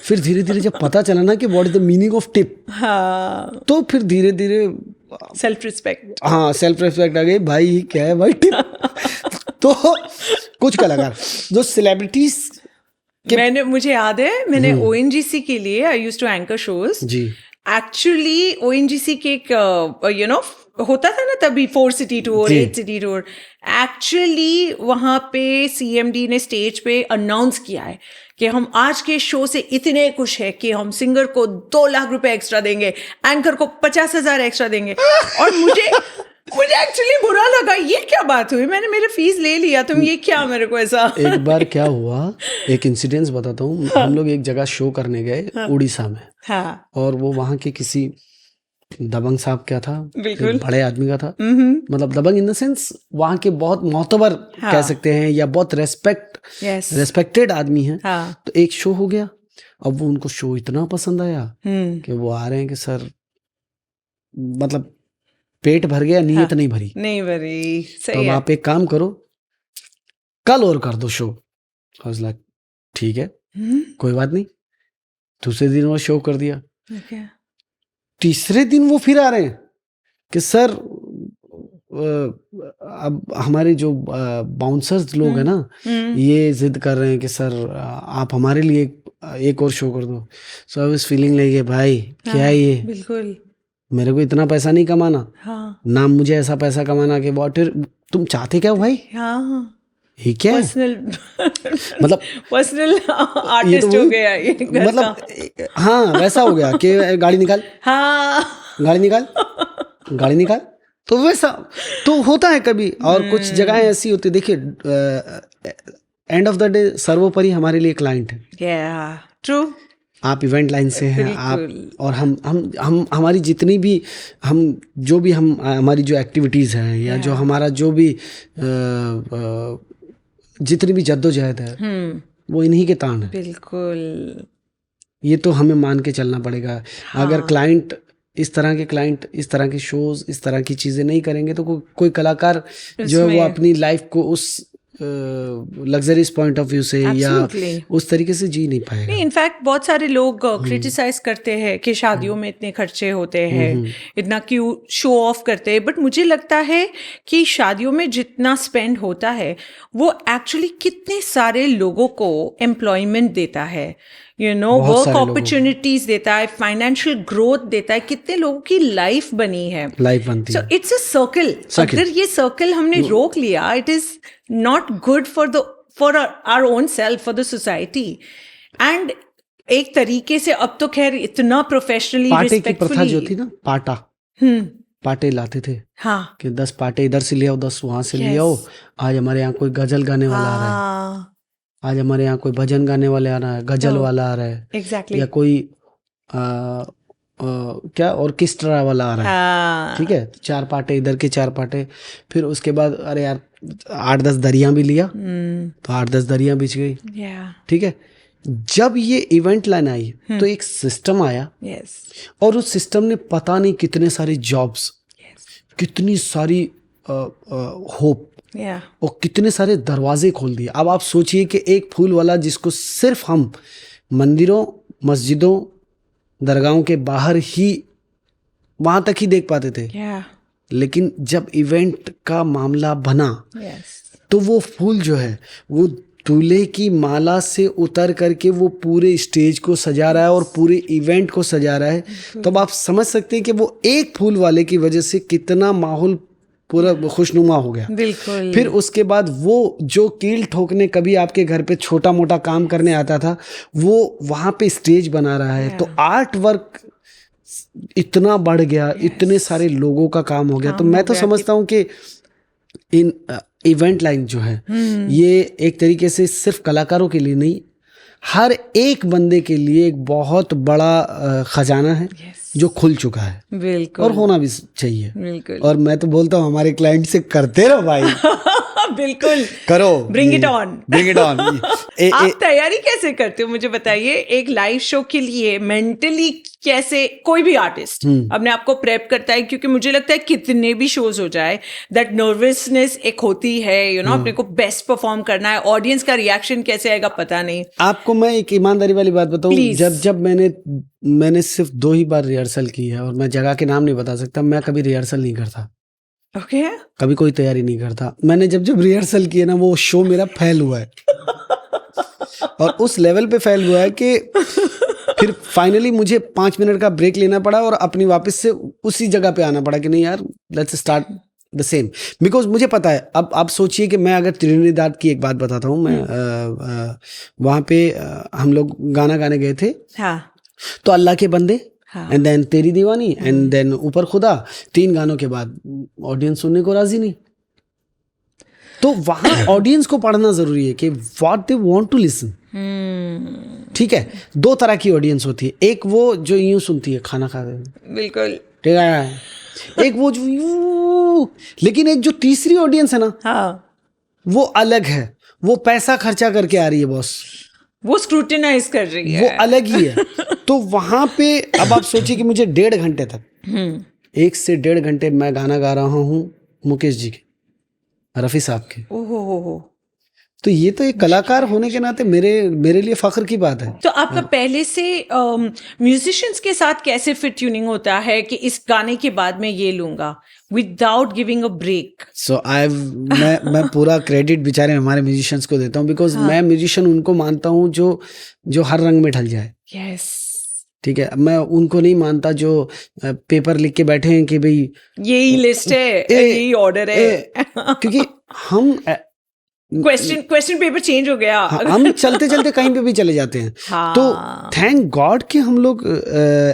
फिर धीरे धीरे जब पता चला ना कि what is the meaning of tip, तो फिर धीरे धीरे सेल्फ रिस्पेक्ट आ गई, भाई क्या है भाई टिप। तो कुछ कलाकार जो सेलिब्रिटीज मुझे याद है, मैंने ONGC के लिए I used to anchor shows जी। एक्चुअली ONGC के एक होता था ना तभी 4 city tour, 8 city tour, actually वहाँ पे CMD ने स्टेज पे अनाउंस किया है कि हम आज के शो से इतने खुश है कि हम सिंगर को 2 लाख रुपए एक्स्ट्रा देंगे, एंकर को 50,000 एक्स्ट्रा देंगे। और मुझे एक्चुअली बुरा लगा, ये क्या बात हुई, मैंने मेरे फीस ले लिया, तुम ये क्या मेरे को ऐसा। एक बार क्या हुआ, एक इंसिडेंस बताता हूँ। हम लोग एक जगह शो करने गए उड़ीसा में, और वो वहाँ के किसी दबंग साहब क्या था, बड़े आदमी का था, मतलब दबंग इन द सेंस वहाँ के बहुत मोतबर कह सकते हैं, या बहुत रेस्पेक्टेड आदमी है। तो एक शो हो गया, अब वो उनको शो इतना पसंद आया कि वो आ रहे हैं कि सर, मतलब पेट भर गया, नीयत नहीं भरी सही तो आप एक काम करो, कल और कर दो शो। ठीक है, कोई बात नहीं। दूसरे दिन वो शो कर दिया। तीसरे दिन वो फिर आ रहे हैं कि सर अब हमारे जो बाउंसर्स लोग हैं ना, ये जिद कर रहे हैं कि सर आप हमारे लिए एक और शो कर दो। सो आई वाज फीलिंग लाइक भाई क्या है ये, बिल्कुल। मेरे को इतना पैसा नहीं कमाना, हाँ ना मुझे ऐसा पैसा कमाना कि व्हाट तुम चाहते क्या हो भाई, हाँ, ये क्या है पर्सनल मतलब पर्सनल आर्टिस्ट वही- हो गया ये घर मतलब का। हाँ वैसा हो गया कि गाड़ी निकाल, हाँ गाड़ी निकाल, गाड़ी निकाल। तो वैसा तो होता है कभी, और कुछ जगहें ऐसी होती है। देखिए एंड ऑफ द डे सर्वोपरि हमारे लिए क्लाइंट है। या ट्रू। आप इवेंट लाइन से हैं, आप बिल्कुल। और हम हमारी जितनी भी हम हमारी जो एक्टिविटीज़ हैं या जो हमारा जो भी जितनी भी जद्दोजहद है वो इन्हीं के तान है। बिल्कुल। ये तो हमें मान के चलना पड़ेगा। अगर क्लाइंट इस तरह के शोज, इस तरह की चीज़ें नहीं करेंगे तो कोई कलाकार जो है वो अपनी लाइफ को उस लग्जरीज पॉइंट ऑफ व्यू से या उस तरीके से जी नहीं पाएगा। नहीं, इनफैक्ट बहुत सारे लोग क्रिटिसाइज करते हैं कि शादियों में इतने खर्चे होते हैं, इतना क्यों शो ऑफ करते हैं, बट मुझे लगता है कि शादियों में जितना स्पेंड होता है वो एक्चुअली कितने सारे लोगों को एम्प्लॉयमेंट देता है, यू नो, वर्क अपॉर्चुनिटीज देता है, फाइनेंशियल ग्रोथ देता है, कितने लोगों की लाइफ बनी है, लाइफ बनती है। So it's a circle. अगर ये सर्कल हमने रोक लिया, it is not good for our own self, for the society. And एक तरीके से अब तो खैर इतना प्रोफेशनली पाटे की प्रथा जो थी ना, पाटे लाते थे, हाँ, कि 10 पाटे इधर से ले आओ, 10 वहां से ले आओ। आज हमारे यहाँ कोई गजल गाने वाला आ रहा है, आज हमारे यहाँ कोई भजन गाने वाले आ रहा है, गजल वाला आ रहा है, एग्जैक्टली, या कोई क्या ऑर्केस्ट्रा वाला आ रहा है, ठीक है। 4 पाटे इधर के, 4 पाटे, फिर उसके बाद अरे यार 8-10 दरियां भी लिया, तो 8-10 दरियां बिछ गई, ठीक है। जब ये इवेंट लाइन आई तो एक सिस्टम आया, और उस सिस्टम ने पता नहीं कितने सारे जॉब्स, कितनी सारी होप और कितने सारे दरवाजे खोल दिए। अब आप सोचिए कि एक फूल वाला जिसको सिर्फ हम मंदिरों, मस्जिदों, दरगाहों के बाहर ही वहां तक ही देख पाते थे, लेकिन जब इवेंट का मामला बना तो वो फूल जो है वो दूल्हे की माला से उतर करके वो पूरे स्टेज को सजा रहा है और पूरे इवेंट को सजा रहा है। तो अब आप समझ सकते हैं कि वो एक फूल वाले की वजह से कितना माहौल पूरा खुशनुमा हो गया। बिल्कुल। फिर उसके बाद वो जो कील ठोकने कभी आपके घर पे छोटा मोटा काम करने आता था, वो वहां पे स्टेज बना रहा है। तो आर्ट वर्क इतना बढ़ गया, इतने सारे लोगों का काम हो गया। तो मैं तो समझता हूँ कि इन इवेंट लाइन जो है ये एक तरीके से सिर्फ कलाकारों के लिए नहीं, हर एक बंदे के लिए एक बहुत बड़ा खजाना है जो खुल चुका है। बिल्कुल। और होना भी चाहिए। बिल्कुल। और मैं तो बोलता हूँ हमारे क्लाइंट से करते रहो भाई। बिल्कुल करो, bring it on, bring it on. आप तैयारी कैसे करते हो मुझे बताइए एक लाइव शो के लिए? मेंटली कैसे कोई भी आर्टिस्ट अपने आप को प्रेप करता है? क्योंकि मुझे लगता है कितने भी शोज हो जाए, दैट नर्वसनेस एक होती है, यू नो, अपने को बेस्ट परफॉर्म करना है, ऑडियंस का रिएक्शन कैसे आएगा पता नहीं। आपको मैं एक ईमानदारी वाली बात बताऊं, जब मैंने सिर्फ 2 ही बार रिहर्सल की है, और मैं जगह के नाम नहीं बता सकता, मैं कभी रिहर्सल नहीं करता। ओके। कभी कोई तैयारी नहीं करता। मैंने जब रिहर्सल किया ना, वो शो मेरा फेल हुआ है। और उस लेवल पे फेल हुआ है कि फिर फाइनली मुझे 5 मिनट का ब्रेक लेना पड़ा और अपनी वापस से उसी जगह पे आना पड़ा कि नहीं यार, let's start the same. Because मुझे पता है, अब आप सोचिए कि मैं अगर त्रिनिदाद की एक बात बताता हूँ, मैं वहाँ पे हम लोग गाना गाने गए थे। तो अल्लाह के बंदे, एंड देन तेरी दीवानी, एंड देन ऊपर खुदा, 3 गानों के बाद ऑडियंस सुनने को राजी नहीं। तो वहां ऑडियंस को पढ़ना जरूरी है कि what they want to listen. ठीक है, 2 तरह की ऑडियंस होती है। एक वो जो यूं सुनती है खाना खा रहे, बिल्कुल, ठीक है। एक वो जो यूं, लेकिन एक जो तीसरी ऑडियंस है ना, वो अलग है। वो पैसा खर्चा करके आ रही है बॉस, वो स्क्रूटिनाइज कर रही है, वो अलग ही है। तो वहां पे अब आप सोचिए कि मुझे 1.5 घंटे तक, 1 से 1.5 घंटे मैं गाना गा रहा हूँ मुकेश जी के, रफ़ी साहब के। तो ये तो एक कलाकार होने के नाते मेरे लिए फख्र की बात है। तो आपका पहले से म्यूजिशियंस के साथ कैसे फिट ट्यूनिंग होता है कि इस गाने के बाद मैं ये लूंगा विदाउट गिविंग अ ब्रेक? सो मैं पूरा क्रेडिट बेचारे हमारे म्यूजिशियंस को देता हूँ, बिकॉज मैं म्यूजिशियन उनको मानता हूँ जो हर रंग में ढल जाए। यस, ठीक है, मैं उनको नहीं मानता जो पेपर लिख के बैठे हैं कि भाई यही लिस्ट है, यही ऑर्डर है, क्योंकि हम क्वेश्चन पेपर चेंज हो गया। हम चलते चलते कहीं पे भी चले जाते हैं। हाँ। तो थैंक गॉड कि हम लोग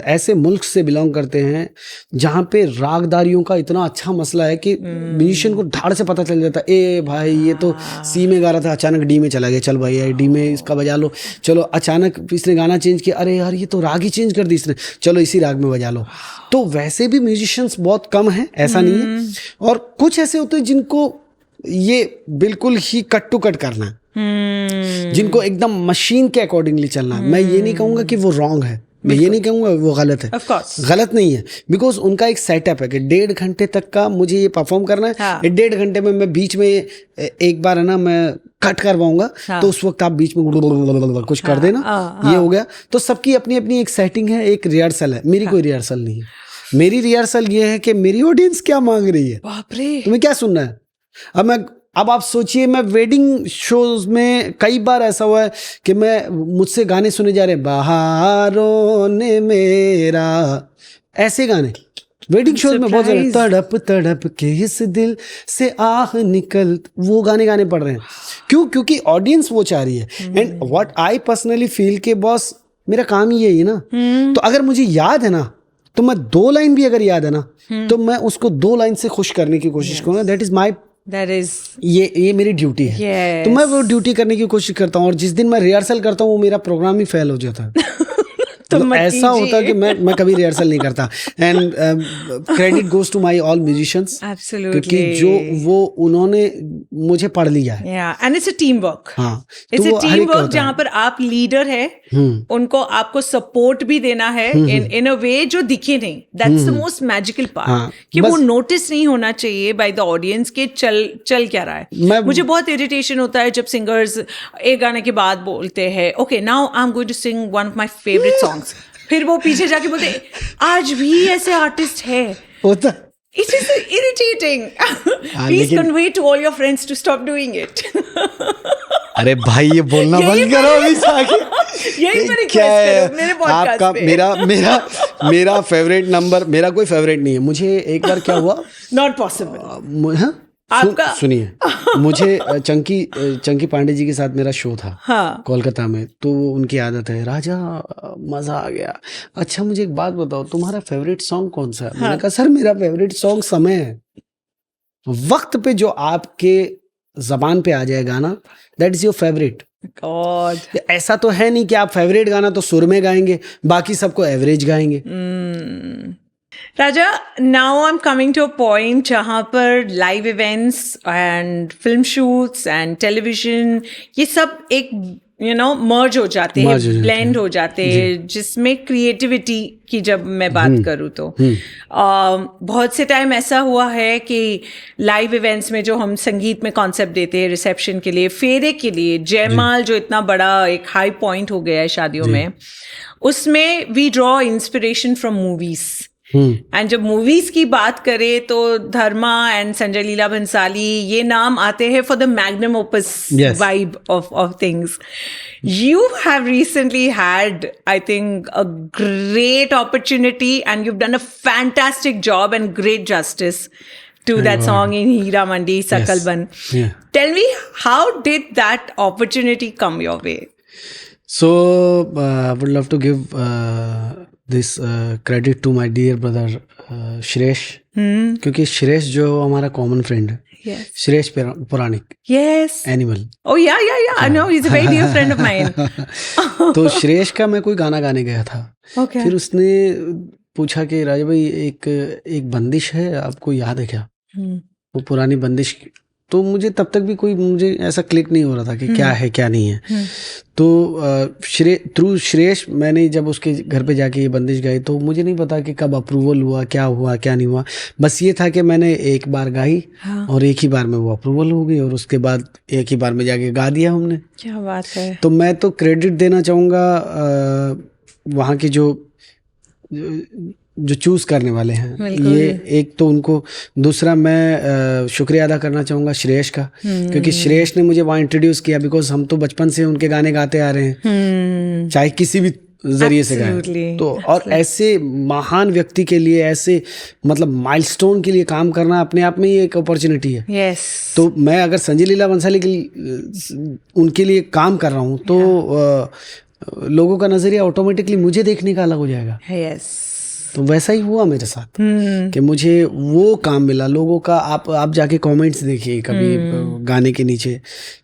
ऐसे मुल्क से बिलोंग करते हैं जहाँ पे रागदारियों का इतना अच्छा मसला है कि म्यूजिशियन को धाड़ से पता चल जाता है, ए भाई ये तो सी में गा रहा था, अचानक डी में चला गया, चल भाई डी में इसका बजा लो, चलो अचानक इसने गाना चेंज किया, अरे यार ये तो राग ही चेंज कर दी इसने, चलो इसी राग में बजा लो। तो वैसे भी म्यूजिशियंस बहुत कम हैं, ऐसा नहीं है, और कुछ ऐसे होते हैं जिनको ये बिल्कुल ही कट टू कट करना है, जिनको एकदम मशीन के अकॉर्डिंगली चलना है। मैं ये नहीं कहूंगा कि वो रॉन्ग है, मैं ये नहीं कहूंगा वो गलत है, गलत नहीं है, बिकॉज उनका एक सेटअप है कि 1.5 घंटे तक का मुझे ये परफॉर्म करना है। हाँ। 1.5 घंटे में मैं बीच में एक बार है ना मैं कट करवाऊंगा। हाँ। तो उस वक्त आप बीच में कुछ कर देना। हाँ। ये हो गया। तो सबकी अपनी अपनी एक सेटिंग है, एक रिहर्सल है। मेरी कोई रिहर्सल नहीं है। मेरी रिहर्सल ये है कि मेरी ऑडियंस क्या मांग रही है, बाप रे, तुम्हें क्या सुनना है। अब आप सोचिए, मैं वेडिंग शोज में कई बार ऐसा हुआ है कि मैं मुझसे गाने सुने जा रहे हैं, बहारों ने मेरा, ऐसे गाने वेडिंग शोज में बहुत सारे, तड़प तड़प के इस दिल से आह निकल, वो गाने गाने पड़ रहे हैं। क्यों? क्योंकि ऑडियंस वो चाह रही है। And what I personally feel के बॉस मेरा काम ही यही है ना। तो अगर मुझे याद है ना, तो मैं 2 लाइन भी अगर याद है ना, तो मैं उसको 2 लाइन से खुश करने की कोशिश करूंगा। दैट इज माई, ये मेरी ड्यूटी है। yes. तो मैं वो ड्यूटी करने की कोशिश करता हूँ, और जिस दिन मैं रिहर्सल करता हूँ वो मेरा प्रोग्राम ही फेल हो जाता है। तो ऐसा होता है कि मैं कभी रिहर्सल नहीं करता। And credit goes to my all musicians, क्योंकि जो वो उन्होंने मुझे पढ़ लिया है। And it's a team work. हाँ, इट्स अ टीम वर्क जहाँ पर आप लीडर है, उनको आपको सपोर्ट भी देना है इन अ वे जो दिखे नहीं। That's the most magical part, कि वो नोटिस नहीं होना चाहिए बाय द ऑडियंस के चल क्या रहा है। मुझे बहुत इरिटेशन होता है जब सिंगर्स एक गाने के बाद बोलते हैं, okay now I am going to sing one of my favourite songs, फिर वो पीछे जाके बोलते आज भी ऐसे आर्टिस्ट है होता। It is irritating. Please convey to all your friends to stop doing it. अरे भाई ये बोलना बंद करो अभी साके। यही मैं रिक्वेस्ट करूं मेरे पॉडकास्ट आपका पे। मेरा फेवरेट नंबर, मेरा कोई फेवरेट नहीं है। मुझे एक बार क्या हुआ, Not possible. आपका सुनिए, मुझे चंकी पांडे जी के साथ मेरा शो था। हाँ। कोलकाता में। तो उनकी आदत है, राजा मजा आ गया, अच्छा मुझे एक बात बताओ तुम्हारा फेवरेट सॉन्ग कौन सा है? हाँ। मैंने कहा सर मेरा फेवरेट सॉन्ग समय है। वक्त पे जो आपके जबान पे आ जाए गाना, that is your favourite. God, ऐसा तो है नहीं कि आप फेवरेट गाना तो सुर में गाएंगे, बाकी सबको एवरेज गाएंगे। राजा, now I'm coming to a point जहाँ पर live events and film shoots and television ये सब एक मर्ज हो जाते हैं, ब्लेंड हो जाते हैं, जिसमें क्रिएटिविटी की जब मैं बात करूँ तो बहुत से टाइम ऐसा हुआ है कि लाइव इवेंट्स में जो हम संगीत में कॉन्सेप्ट देते हैं रिसेप्शन के लिए, फेरे के लिए, जयमाल जो इतना बड़ा एक हाई पॉइंट हो गया है शादियों में, उसमें we draw inspiration from movies. And जब मूवीज की बात करें तो धर्मा एंड संजय लीला भंसाली ये नाम आते हैं for the magnum opus vibe of things. You have recently had, I think, a great opportunity, and you've done a fantastic job and great justice to that song in Heera Mandi Sakalban. Yeah. Tell me, how did that opportunity come your way? So I would love to give this credit to my dear brother Shresh, क्योंकि श्रेष जो हमारा common friend है. Yes. Shresh Puranik. Yes. Animal. Oh yeah. I know, he's a very dear friend of mine. तो श्रेष का मैं कोई गाना गाने गया था. Okay. फिर उसने पूछा कि राजा भाई एक बंदिश है, आपको याद है क्या? वो पुरानी बंदिश तो मुझे तब तक भी कोई मुझे ऐसा क्लिक नहीं हो रहा था कि क्या है क्या नहीं है। तो थ्रू श्रेयस मैंने जब उसके घर पे जाके ये बंदिश गाई तो मुझे नहीं पता कि कब अप्रूवल हुआ क्या नहीं हुआ। बस ये था कि मैंने एक बार गाई और एक ही बार में वो अप्रूवल हो गई और उसके बाद एक ही बार में जाके गा दिया हमने। क्या बात है। तो मैं तो क्रेडिट देना चाहूँगा वहाँ के जो चूज़ करने वाले हैं, ये एक तो उनको, दूसरा मैं शुक्रिया अदा करना चाहूँगा श्रेयस का, क्योंकि श्रेयस ने मुझे वहाँ इंट्रोड्यूस किया। बिकॉज हम तो बचपन से उनके गाने गाते आ रहे हैं, चाहे किसी भी जरिए से गाए। तो और ऐसे महान व्यक्ति के लिए, ऐसे मतलब माइलस्टोन के लिए काम करना अपने आप में ही एक अपॉर्चुनिटी है। yes. तो मैं अगर संजय लीला बंसाली के उनके लिए काम कर रहा हूँ तो लोगों का नजरिया ऑटोमेटिकली मुझे देखने का अलग हो जाएगा। yes. तो वैसा ही हुआ मेरे साथ कि मुझे वो काम मिला। लोगों का आप जाके कमेंट्स देखिए कभी गाने के नीचे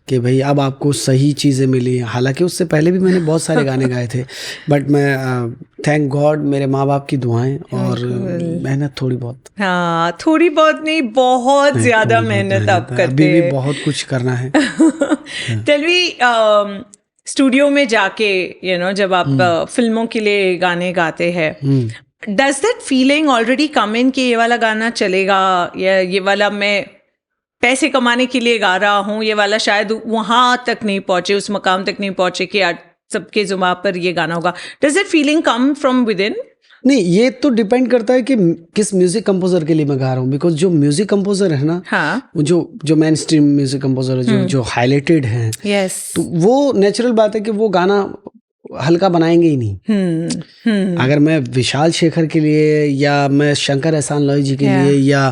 कि भाई अब आपको सही चीज़ें मिली। हालांकि उससे पहले भी मैंने बहुत सारे गाने गाए थे, बट मैं थैंक गॉड मेरे माँ बाप की दुआएं और मेहनत थोड़ी बहुत। हाँ, थोड़ी बहुत नहीं, बहुत ज्यादा मेहनत आप करते हैं। अभी भी बहुत कुछ करना है। टेल मी, स्टूडियो में जाके जब आप फिल्मों के लिए गाने गाते हैं, डज दैट फीलिंग ऑलरेडी कम इन कि ये वाला गाना चलेगा या ये वाला मैं पैसे कमाने के लिए गा रहा हूँ, ये वाला शायद वहाँ तक नहीं पहुँचे, उस मकाम तक नहीं पहुँचे कि यार सबके जुबान पर ये गाना होगा? Does that feeling come from with in? नहीं, ये तो डिपेंड करता है कि किस म्यूजिक कंपोजर के लिए मैं गा रहा हूँ। बिकॉज जो म्यूजिक कंपोजर है ना, हाँ, जो मेन स्ट्रीम म्यूजिक कंपोजर है, जो हाईलाइटेड हैं, तो वो नेचुरल बात है कि वो गाना हल्का बनाएंगे ही नहीं। अगर मैं विशाल शेखर के लिए या मैं शंकर एहसान लोई जी के लिए या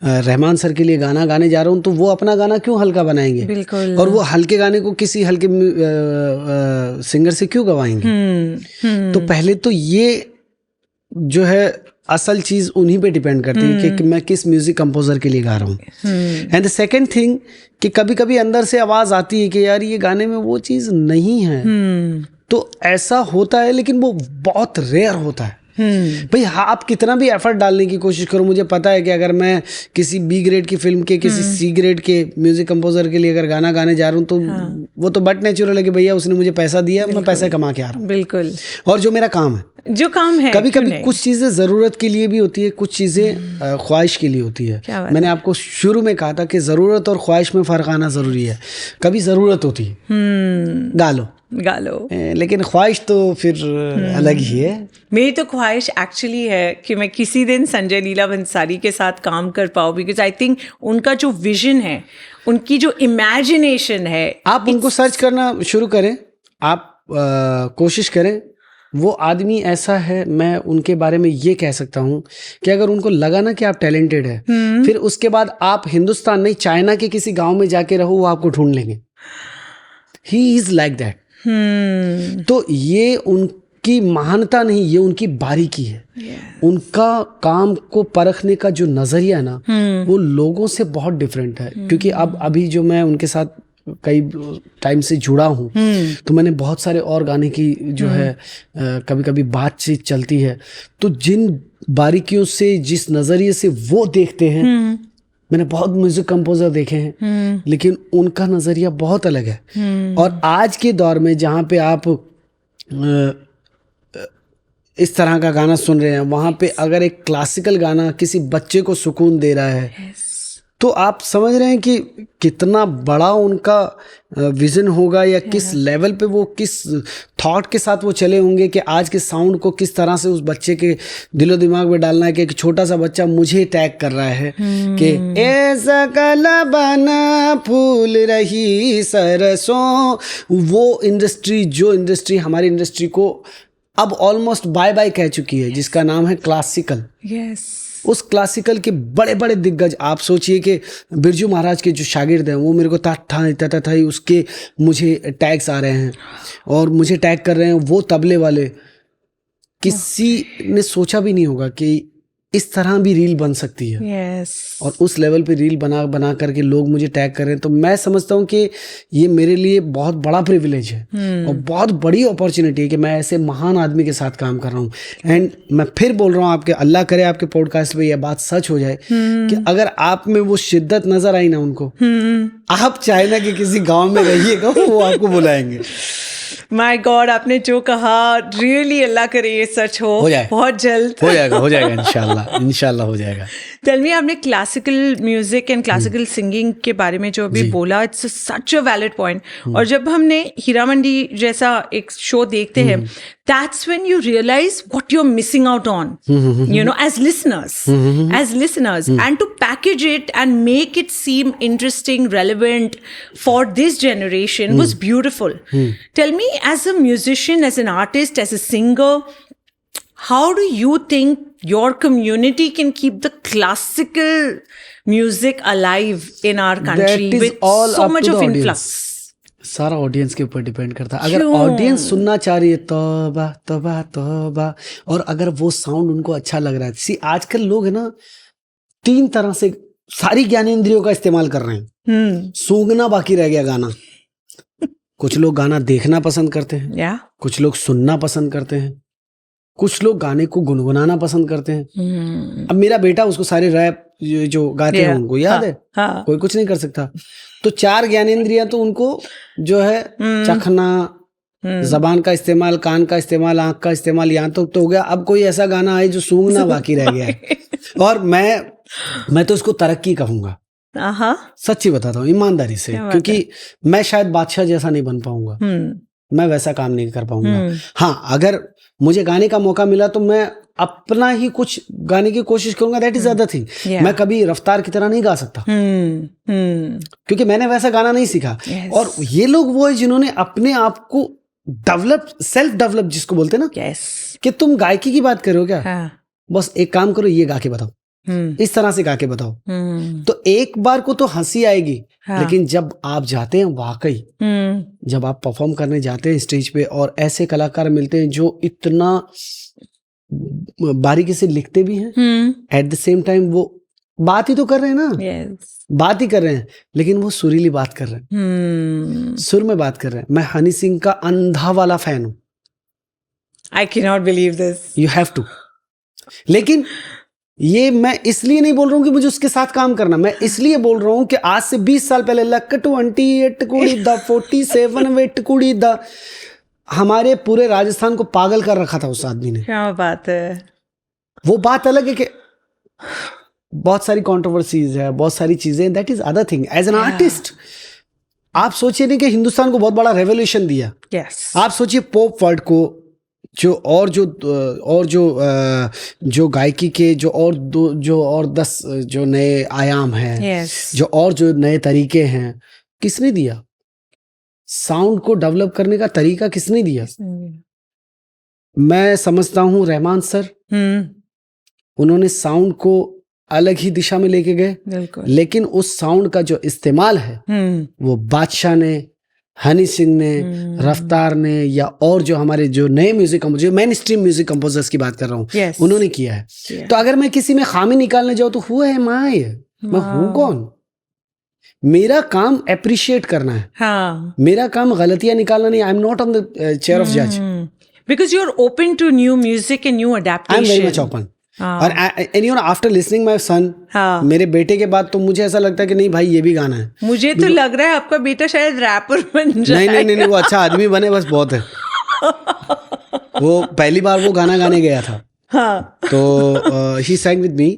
रहमान सर के लिए गाना गाने जा रहा हूँ तो वो अपना गाना क्यों हल्का बनाएंगे? बिल्कुल। और वो हल्के गाने को किसी हल्के सिंगर से क्यों गवाएंगे? तो पहले तो ये जो है असल चीज उन्हीं पे डिपेंड करती है कि मैं किस म्यूजिक कंपोजर के लिए गा रहा हूँ। एंड द सेकेंड थिंग कि कभी कभी अंदर से आवाज आती है कि यार ये गाने में वो चीज नहीं है। तो ऐसा होता है, लेकिन वो बहुत रेयर होता है। भाई हाँ, आप कितना भी एफर्ट डालने की कोशिश करो, मुझे पता है कि अगर मैं किसी बी ग्रेड की फिल्म के किसी सी ग्रेड के म्यूजिक कंपोजर के लिए अगर गाना गाने जा रहा हूँ तो वो तो बट नेचुरल है कि भैया उसने मुझे पैसा दिया, मैं पैसे कमा के आ रहा हूँ। बिल्कुल। और जो मेरा काम है, कभी कभी कुछ चीजें जरूरत के लिए भी होती है, कुछ चीजें ख्वाहिश के लिए होती है। मैंने आपको शुरू में कहा था कि जरूरत और ख्वाहिश में फर्क आना जरूरी है। कभी जरूरत होती है गा लो, लेकिन ख्वाहिश तो फिर अलग ही है। मेरी तो ख्वाहिश एक्चुअली है कि मैं किसी दिन संजय लीला बंसाली के साथ काम कर पाऊँ, बिकॉज आई थिंक उनका जो विजन है, उनकी जो इमेजिनेशन है, आप उनको सर्च करना शुरू करें, आप कोशिश करें। वो आदमी ऐसा है, मैं उनके बारे में ये कह सकता हूँ कि अगर उनको लगा ना कि आप टैलेंटेड है, फिर उसके बाद आप हिंदुस्तान नहीं चाइना के किसी गांव में जाके रहो, वो आपको ढूंढ लेंगे। He is like that. तो ये उनकी महानता नहीं, ये उनकी बारीकी है। उनका काम को परखने का जो नजरिया ना, वो लोगों से बहुत डिफरेंट है। क्योंकि अब अभी जो मैं उनके साथ कई टाइम से जुड़ा हूँ तो मैंने बहुत सारे और गाने की जो है कभी कभी बातचीत चलती है, तो जिन बारीकियों से, जिस नजरिए से वो देखते हैं, मैंने बहुत म्यूजिक कंपोजर देखे हैं, लेकिन उनका नजरिया बहुत अलग है। और आज के दौर में जहाँ पे आप इस तरह का गाना सुन रहे हैं, वहाँ पे अगर एक क्लासिकल गाना किसी बच्चे को सुकून दे रहा है, तो आप समझ रहे हैं कि कितना बड़ा उनका विजन होगा, या किस लेवल पे वो, किस थॉट के साथ वो चले होंगे कि आज के साउंड को किस तरह से उस बच्चे के दिलो दिमाग में डालना है। कि एक छोटा सा बच्चा मुझे टैग कर रहा है कि ऐसा काला बना फूल रही सरसों। वो इंडस्ट्री, जो इंडस्ट्री हमारी इंडस्ट्री को अब ऑलमोस्ट बाय बाय कह चुकी है, जिसका नाम है क्लासिकल। उस क्लासिकल के बड़े बड़े दिग्गज, आप सोचिए कि बिरजू महाराज के जो शागिर्द हैं, वो मेरे को था उसके मुझे टैग्स आ रहे हैं और मुझे टैग कर रहे हैं वो तबले वाले। किसी ने सोचा भी नहीं होगा कि इस तरह भी रील बन सकती है। Yes. और उस लेवल पे रील बना बना करके लोग मुझे टैग कर रहे हैं, तो मैं समझता हूँ कि ये मेरे लिए बहुत बड़ा प्रिविलेज है और बहुत बड़ी अपॉर्चुनिटी है कि मैं ऐसे महान आदमी के साथ काम कर रहा हूँ। एंड मैं फिर बोल रहा हूँ, आपके अल्लाह करे आपके पॉडकास्ट पे यह बात सच हो जाए कि अगर आप में वो शिद्दत नजर आई ना उनको, आप चाइना के किसी गाँव में रहिएगा, वो आपको बुलाएंगे। माय गॉड, आपने जो कहा रियली अल्लाह करे ये सच हो जाए, बहुत जल्द हो जाएगा इंशाल्लाह हो जाएगा। टेल मी, आपने classical music and classical singing के बारे में जो अभी बोला, it's such a valid point. और जब हमने हीरा मंडी जैसा एक शो देखते हैं, that's when you realize what you're missing out on, you know, as listeners, and to package it and make it seem interesting, relevant for this generation was beautiful. Tell me, as a musician, as an artist, as a singer, how do you think your community can keep the classical music alive in our country That is with all so up much to of the audience. influx? सारा audience के ऊपर depend करता है। अगर क्यों? Audience सुनना चाह रही है तौबा तौबा तौबा, और अगर वो साउंड उनको अच्छा लग रहा है। आजकल लोग है ना 3 तरह से सारी ज्ञानेंद्रियों का इस्तेमाल कर रहे हैं। सूंघना बाकी रह गया गाना। कुछ लोग गाना देखना पसंद करते हैं, कुछ लोग सुनना पसंद करते हैं, कुछ लोग गाने को गुनगुनाना पसंद करते हैं। अब मेरा बेटा, उसको सारे रैप जो गाते हैं उनको याद है, कोई कुछ नहीं कर सकता। तो 4 ज्ञानेंद्रियां तो उनको जो है चखना, जबान का इस्तेमाल, कान का इस्तेमाल, आंख का इस्तेमाल, यहाँ तो हो गया। अब कोई ऐसा गाना है जो सूंघना बाकी रह गया है, और मैं तो उसको तरक्की कहूंगा। सच्ची बताता हूँ ईमानदारी से, क्योंकि मैं शायद बादशाह जैसा नहीं बन पाऊंगा, मैं वैसा काम नहीं कर पाऊंगा। हाँ, अगर मुझे गाने का मौका मिला तो मैं अपना ही कुछ गाने की कोशिश करूंगा, दैट इज अदर थिंग। मैं कभी रफ्तार की तरह नहीं गा सकता, क्योंकि मैंने वैसा गाना नहीं सीखा। और ये लोग वो है जिन्होंने अपने आप को सेल्फ डेवलप जिसको बोलते हैं ना, कि तुम गायकी की बात करो क्या, बस एक काम करो, ये गा के बताओ, इस तरह से गा के बताओ। तो एक बार को तो हंसी आएगी, लेकिन जब आप जाते हैं वाकई, जब आप परफॉर्म करने जाते हैं स्टेज पे और ऐसे कलाकार मिलते हैं जो इतना बारीकी से लिखते भी हैं, एट द सेम टाइम वो बात ही तो कर रहे हैं ना, बात ही कर रहे हैं, लेकिन वो सुरीली बात कर रहे हैं, सुर में बात कर रहे हैं। मैं हनी सिंह का अंधा वाला फैन हूं। I cannot believe this. You have to. लेकिन ये मैं इसलिए नहीं बोल रहा हूँ कि मुझे उसके साथ काम करना, मैं इसलिए बोल रहा हूँ कि आज से 20 साल पहले लक 28 कुड़ी दा 47 वेट कुड़ी दा, हमारे पूरे राजस्थान को पागल कर रखा था उस आदमी ने। क्या बात है। वो बात अलग है कि बहुत सारी कंट्रोवर्सीज है, बहुत सारी चीजें, that is other thing. As an artist आप सोचिए नहीं कि हिंदुस्तान को बहुत बड़ा रेवोल्यूशन दिया। आप सोचिए पॉप वर्ल्ड को, जो गायकी के जो और 10 जो नए आयाम हैं, जो नए तरीके हैं, किसने दिया? साउंड को डेवलप करने का तरीका किसने दिया? मैं समझता हूँ रहमान सर, उन्होंने साउंड को अलग ही दिशा में लेके गए, लेकिन उस साउंड का जो इस्तेमाल है वो बादशाह ने, हनी सिंह ने, रफ्तार ने, या और जो हमारे जो नए music composer, main stream music composers की बात कर रहा हूँ, उन्होंने किया है। तो अगर मैं किसी में खामी निकालने जाऊँ तो हु एम आई, मैं हूँ कौन? मेरा काम अप्रिशिएट करना है, मेरा काम गलतियां निकालना नहीं। I am not on the chair of जज, because you are open to new music and new adaptation. I am very much open. और you know after listening my son, मेरे बेटे के बाद तो मुझे ऐसा लगता है कि नहीं भाई ये भी गाना है। मुझे तो लग रहा है आपका बेटा शायद रैपर बन जाएगा। नहीं, वो अच्छा आदमी बने बस बहुत है। वो पहली बार वो गाना गाने गया था, तो ही sang with me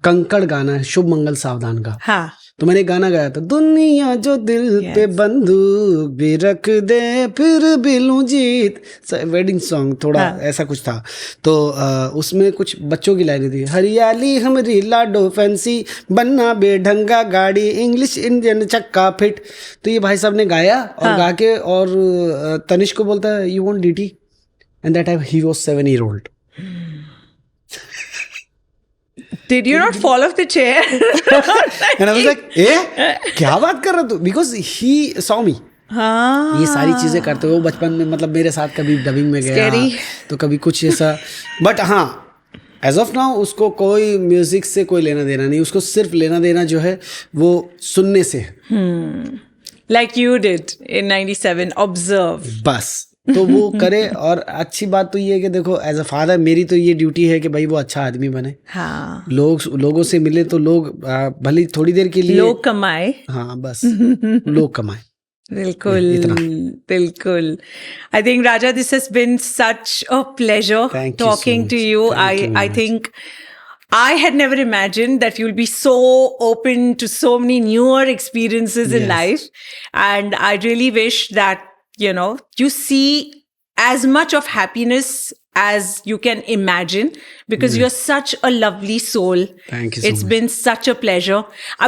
कंकड़ गाना है शुभ मंगल सावधान का। तो मैंने गाना गाया था, दुनिया जो दिल पे बंदूक भी रख दे फिर भी लूं जीत, वेडिंग सॉन्ग थोड़ा ऐसा कुछ था। तो उसमें कुछ बच्चों की लाइनें थी, हरियाली हमारी लाडो फैंसी बनना बेढंगा गाड़ी इंग्लिश इंडियन चक्का फिट। तो ये भाई साहब ने गाया और गा के, और तनिष्क को बोलता है you want DT, and that time ही was 7 year old. Did you not fall off the chair? And I was like, क्या बात कर रहा तू? Because he saw me. हाँ ये सारी चीजें करते हुए वो बचपन में मतलब मेरे साथ कभी डबिंग में गया Scary. तो कभी कुछ ऐसा, बट हाँ एज ऑफ नाउ उसको कोई म्यूजिक से कोई लेना देना नहीं, उसको सिर्फ लेना देना जो है वो सुनने से है। Like you did in 97, observe. बस तो वो करे। और अच्छी बात तो ये है कि देखो एज अ फादर मेरी तो ये ड्यूटी है कि भाई वो अच्छा आदमी बने, हाँ, लोगों से मिले तो लोग भले थोड़ी देर के लिए लोग कमाए। हाँ बस लोग कमाए। बिल्कुल इतना। बिल्कुल। I think Raja, this has been such a pleasure Thank you so talking to much. you. Thank you very I much. think I had never imagined that you'll be so open to so many newer experiences in Yes. life. And I really wish that, you know, you see as much of happiness as you can imagine, because you're such a lovely soul. Thank you so It's much. been such a pleasure.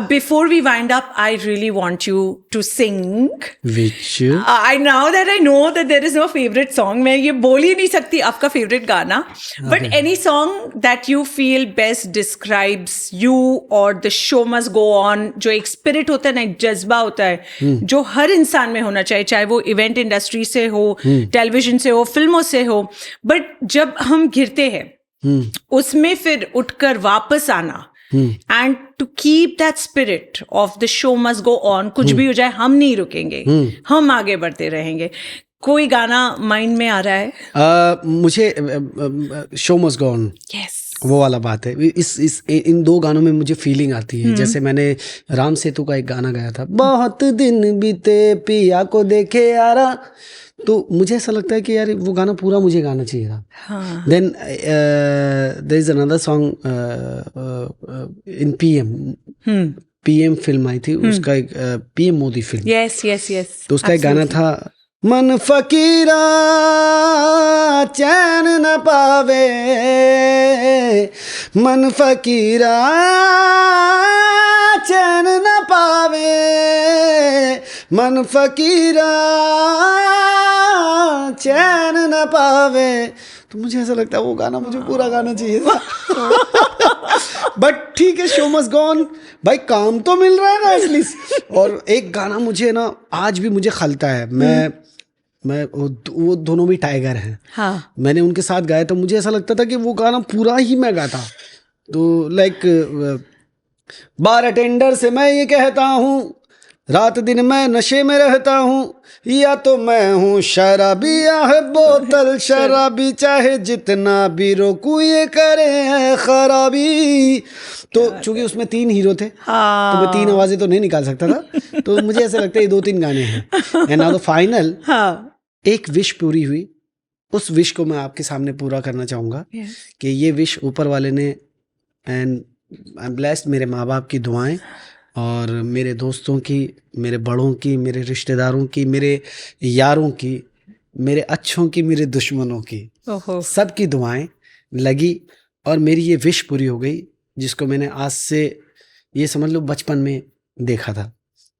Before we wind up, I really want you to sing. Which I now that I know that there is no favorite song, मैं ये बोल ही नहीं सकती आपका favorite गाना, but any song that you feel best describes you or the show must go on, जो एक spirit होता है ना, एक जज्बा होता है जो हर इंसान में होना चाहिए, चाहे वो इवेंट इंडस्ट्री से हो, टेलीविजन से हो, फिल्मों से हो, बट जब हम गिरते हैं उसमें फिर उठकर वापस आना and to keep that spirit of the show must go on, कुछ भी हो जाए हम नहीं रुकेंगे, हम आगे बढ़ते रहेंगे। कोई गाना माइंड में आ रहा है? मुझे show must go on yes, वो वाला बात है। इन दो गानों में मुझे फीलिंग आती है। जैसे मैंने राम सेतु का एक गाना गाया था, बहुत दिन बीते पिया को देखे यारा, तो मुझे ऐसा लगता है कि यार वो गाना पूरा मुझे गाना चाहिए था। Then there is another song in PM film आई थी, उसका एक PM Modi film, yes yes yes, तो उसका एक गाना था, मन फकीरा चैन न पावे, मन फकीरा चैन न पावे, मन फकीरा चैन न पावे। तो मुझे ऐसा लगता है वो गाना मुझे पूरा गाना चाहिए था। बट ठीक है, शो मस्ट गो ऑन भाई, काम तो मिल रहा है ना एटलीस्ट। और एक गाना मुझे ना आज भी मुझे खलता है, मैं वो दोनों भी टाइगर हैं, हाँ, मैंने उनके साथ गाया, तो मुझे ऐसा लगता था कि वो गाना पूरा ही मैं गाता। तो लाइक बार अटेंडर से मैं ये कहता हूँ, रात दिन मैं नशे में रहता हूँ, या तो मैं हूँ शराबी या है बोतल शराबी, चाहे जितना भी रोकूं ये करे है खराबी। तो चूंकि उसमें 3 हीरो थे तो मैं 3 आवाजें तो नहीं निकाल सकता था, तो मुझे ऐसा लगता है ये 2-3 गाने हैं। एंड नाउ द फाइनल, एक विश पूरी हुई, उस विश को मैं आपके सामने पूरा करना चाहूँगा कि ये विश ऊपर वाले ने, एंड आई एम ब्लेस्ड, मेरे माँ बाप की दुआएं और मेरे दोस्तों की, मेरे बड़ों की, मेरे रिश्तेदारों की, मेरे यारों की, मेरे अच्छों की, मेरे दुश्मनों की, सब की दुआएं लगी और मेरी ये विश पूरी हो गई, जिसको मैंने आज से ये समझ लो बचपन में देखा था।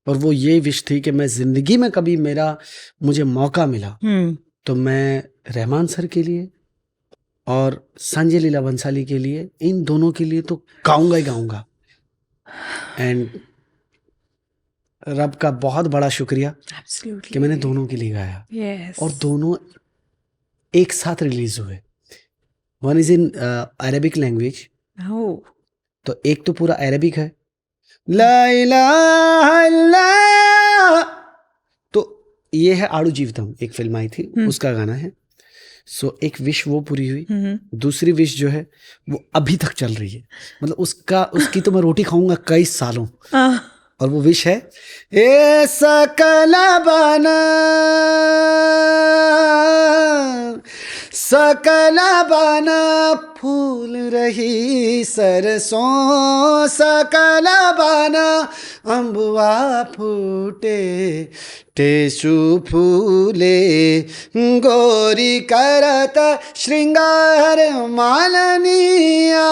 और वो ये विश थी कि मैं ज़िंदगी में कभी मुझे मौका मिला तो मैं रहमान सर के लिए और संजय लीला बंसाली के लिए, इन दोनों के लिए तो गाऊंगा ही गाऊंगा। एंड रब का बहुत बड़ा शुक्रिया कि मैंने दोनों के लिए गाया। और दोनों एक साथ रिलीज हुए। One is in Arabic language, तो एक तो पूरा अरेबिक है, ला इलाहा इल्लल्लाह, तो ये है आड़ू जीवतम, एक फिल्म आई थी उसका गाना है। सो एक विश वो पूरी हुई। दूसरी विश जो है वो अभी तक चल रही है, मतलब उसकी तो मैं रोटी खाऊंगा कई सालों। और वो विश है, ए सकला बना सकला बना फूल रही सरसों, सकला बना अम्बुआ फूटे टेसु फूले, गोरी करत श्रृंगार मालनिया,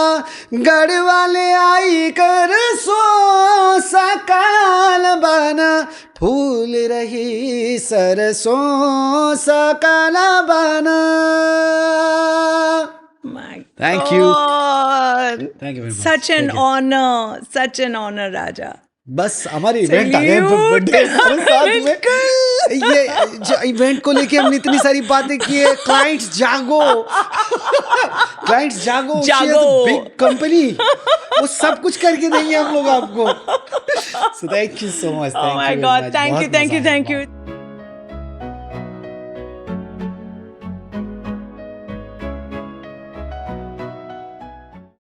गढ़वाले आई कर सो, सकाल बना फूल रही सरसों, सकाल बना। Thank you. Thank you very much. Such an honor, Raja. बस हमारे इवेंट आ गए बर्थडे हमारे साथ में। ये जो इवेंट को लेके हमने इतनी सारी बातें की है। क्लाइंट्स जागो, क्लाइंट्स जागो, बिग कंपनी, वो सब कुछ करके देंगे हम लोग आपको। So thank you so much. Oh my God, thank you, thank you, thank you.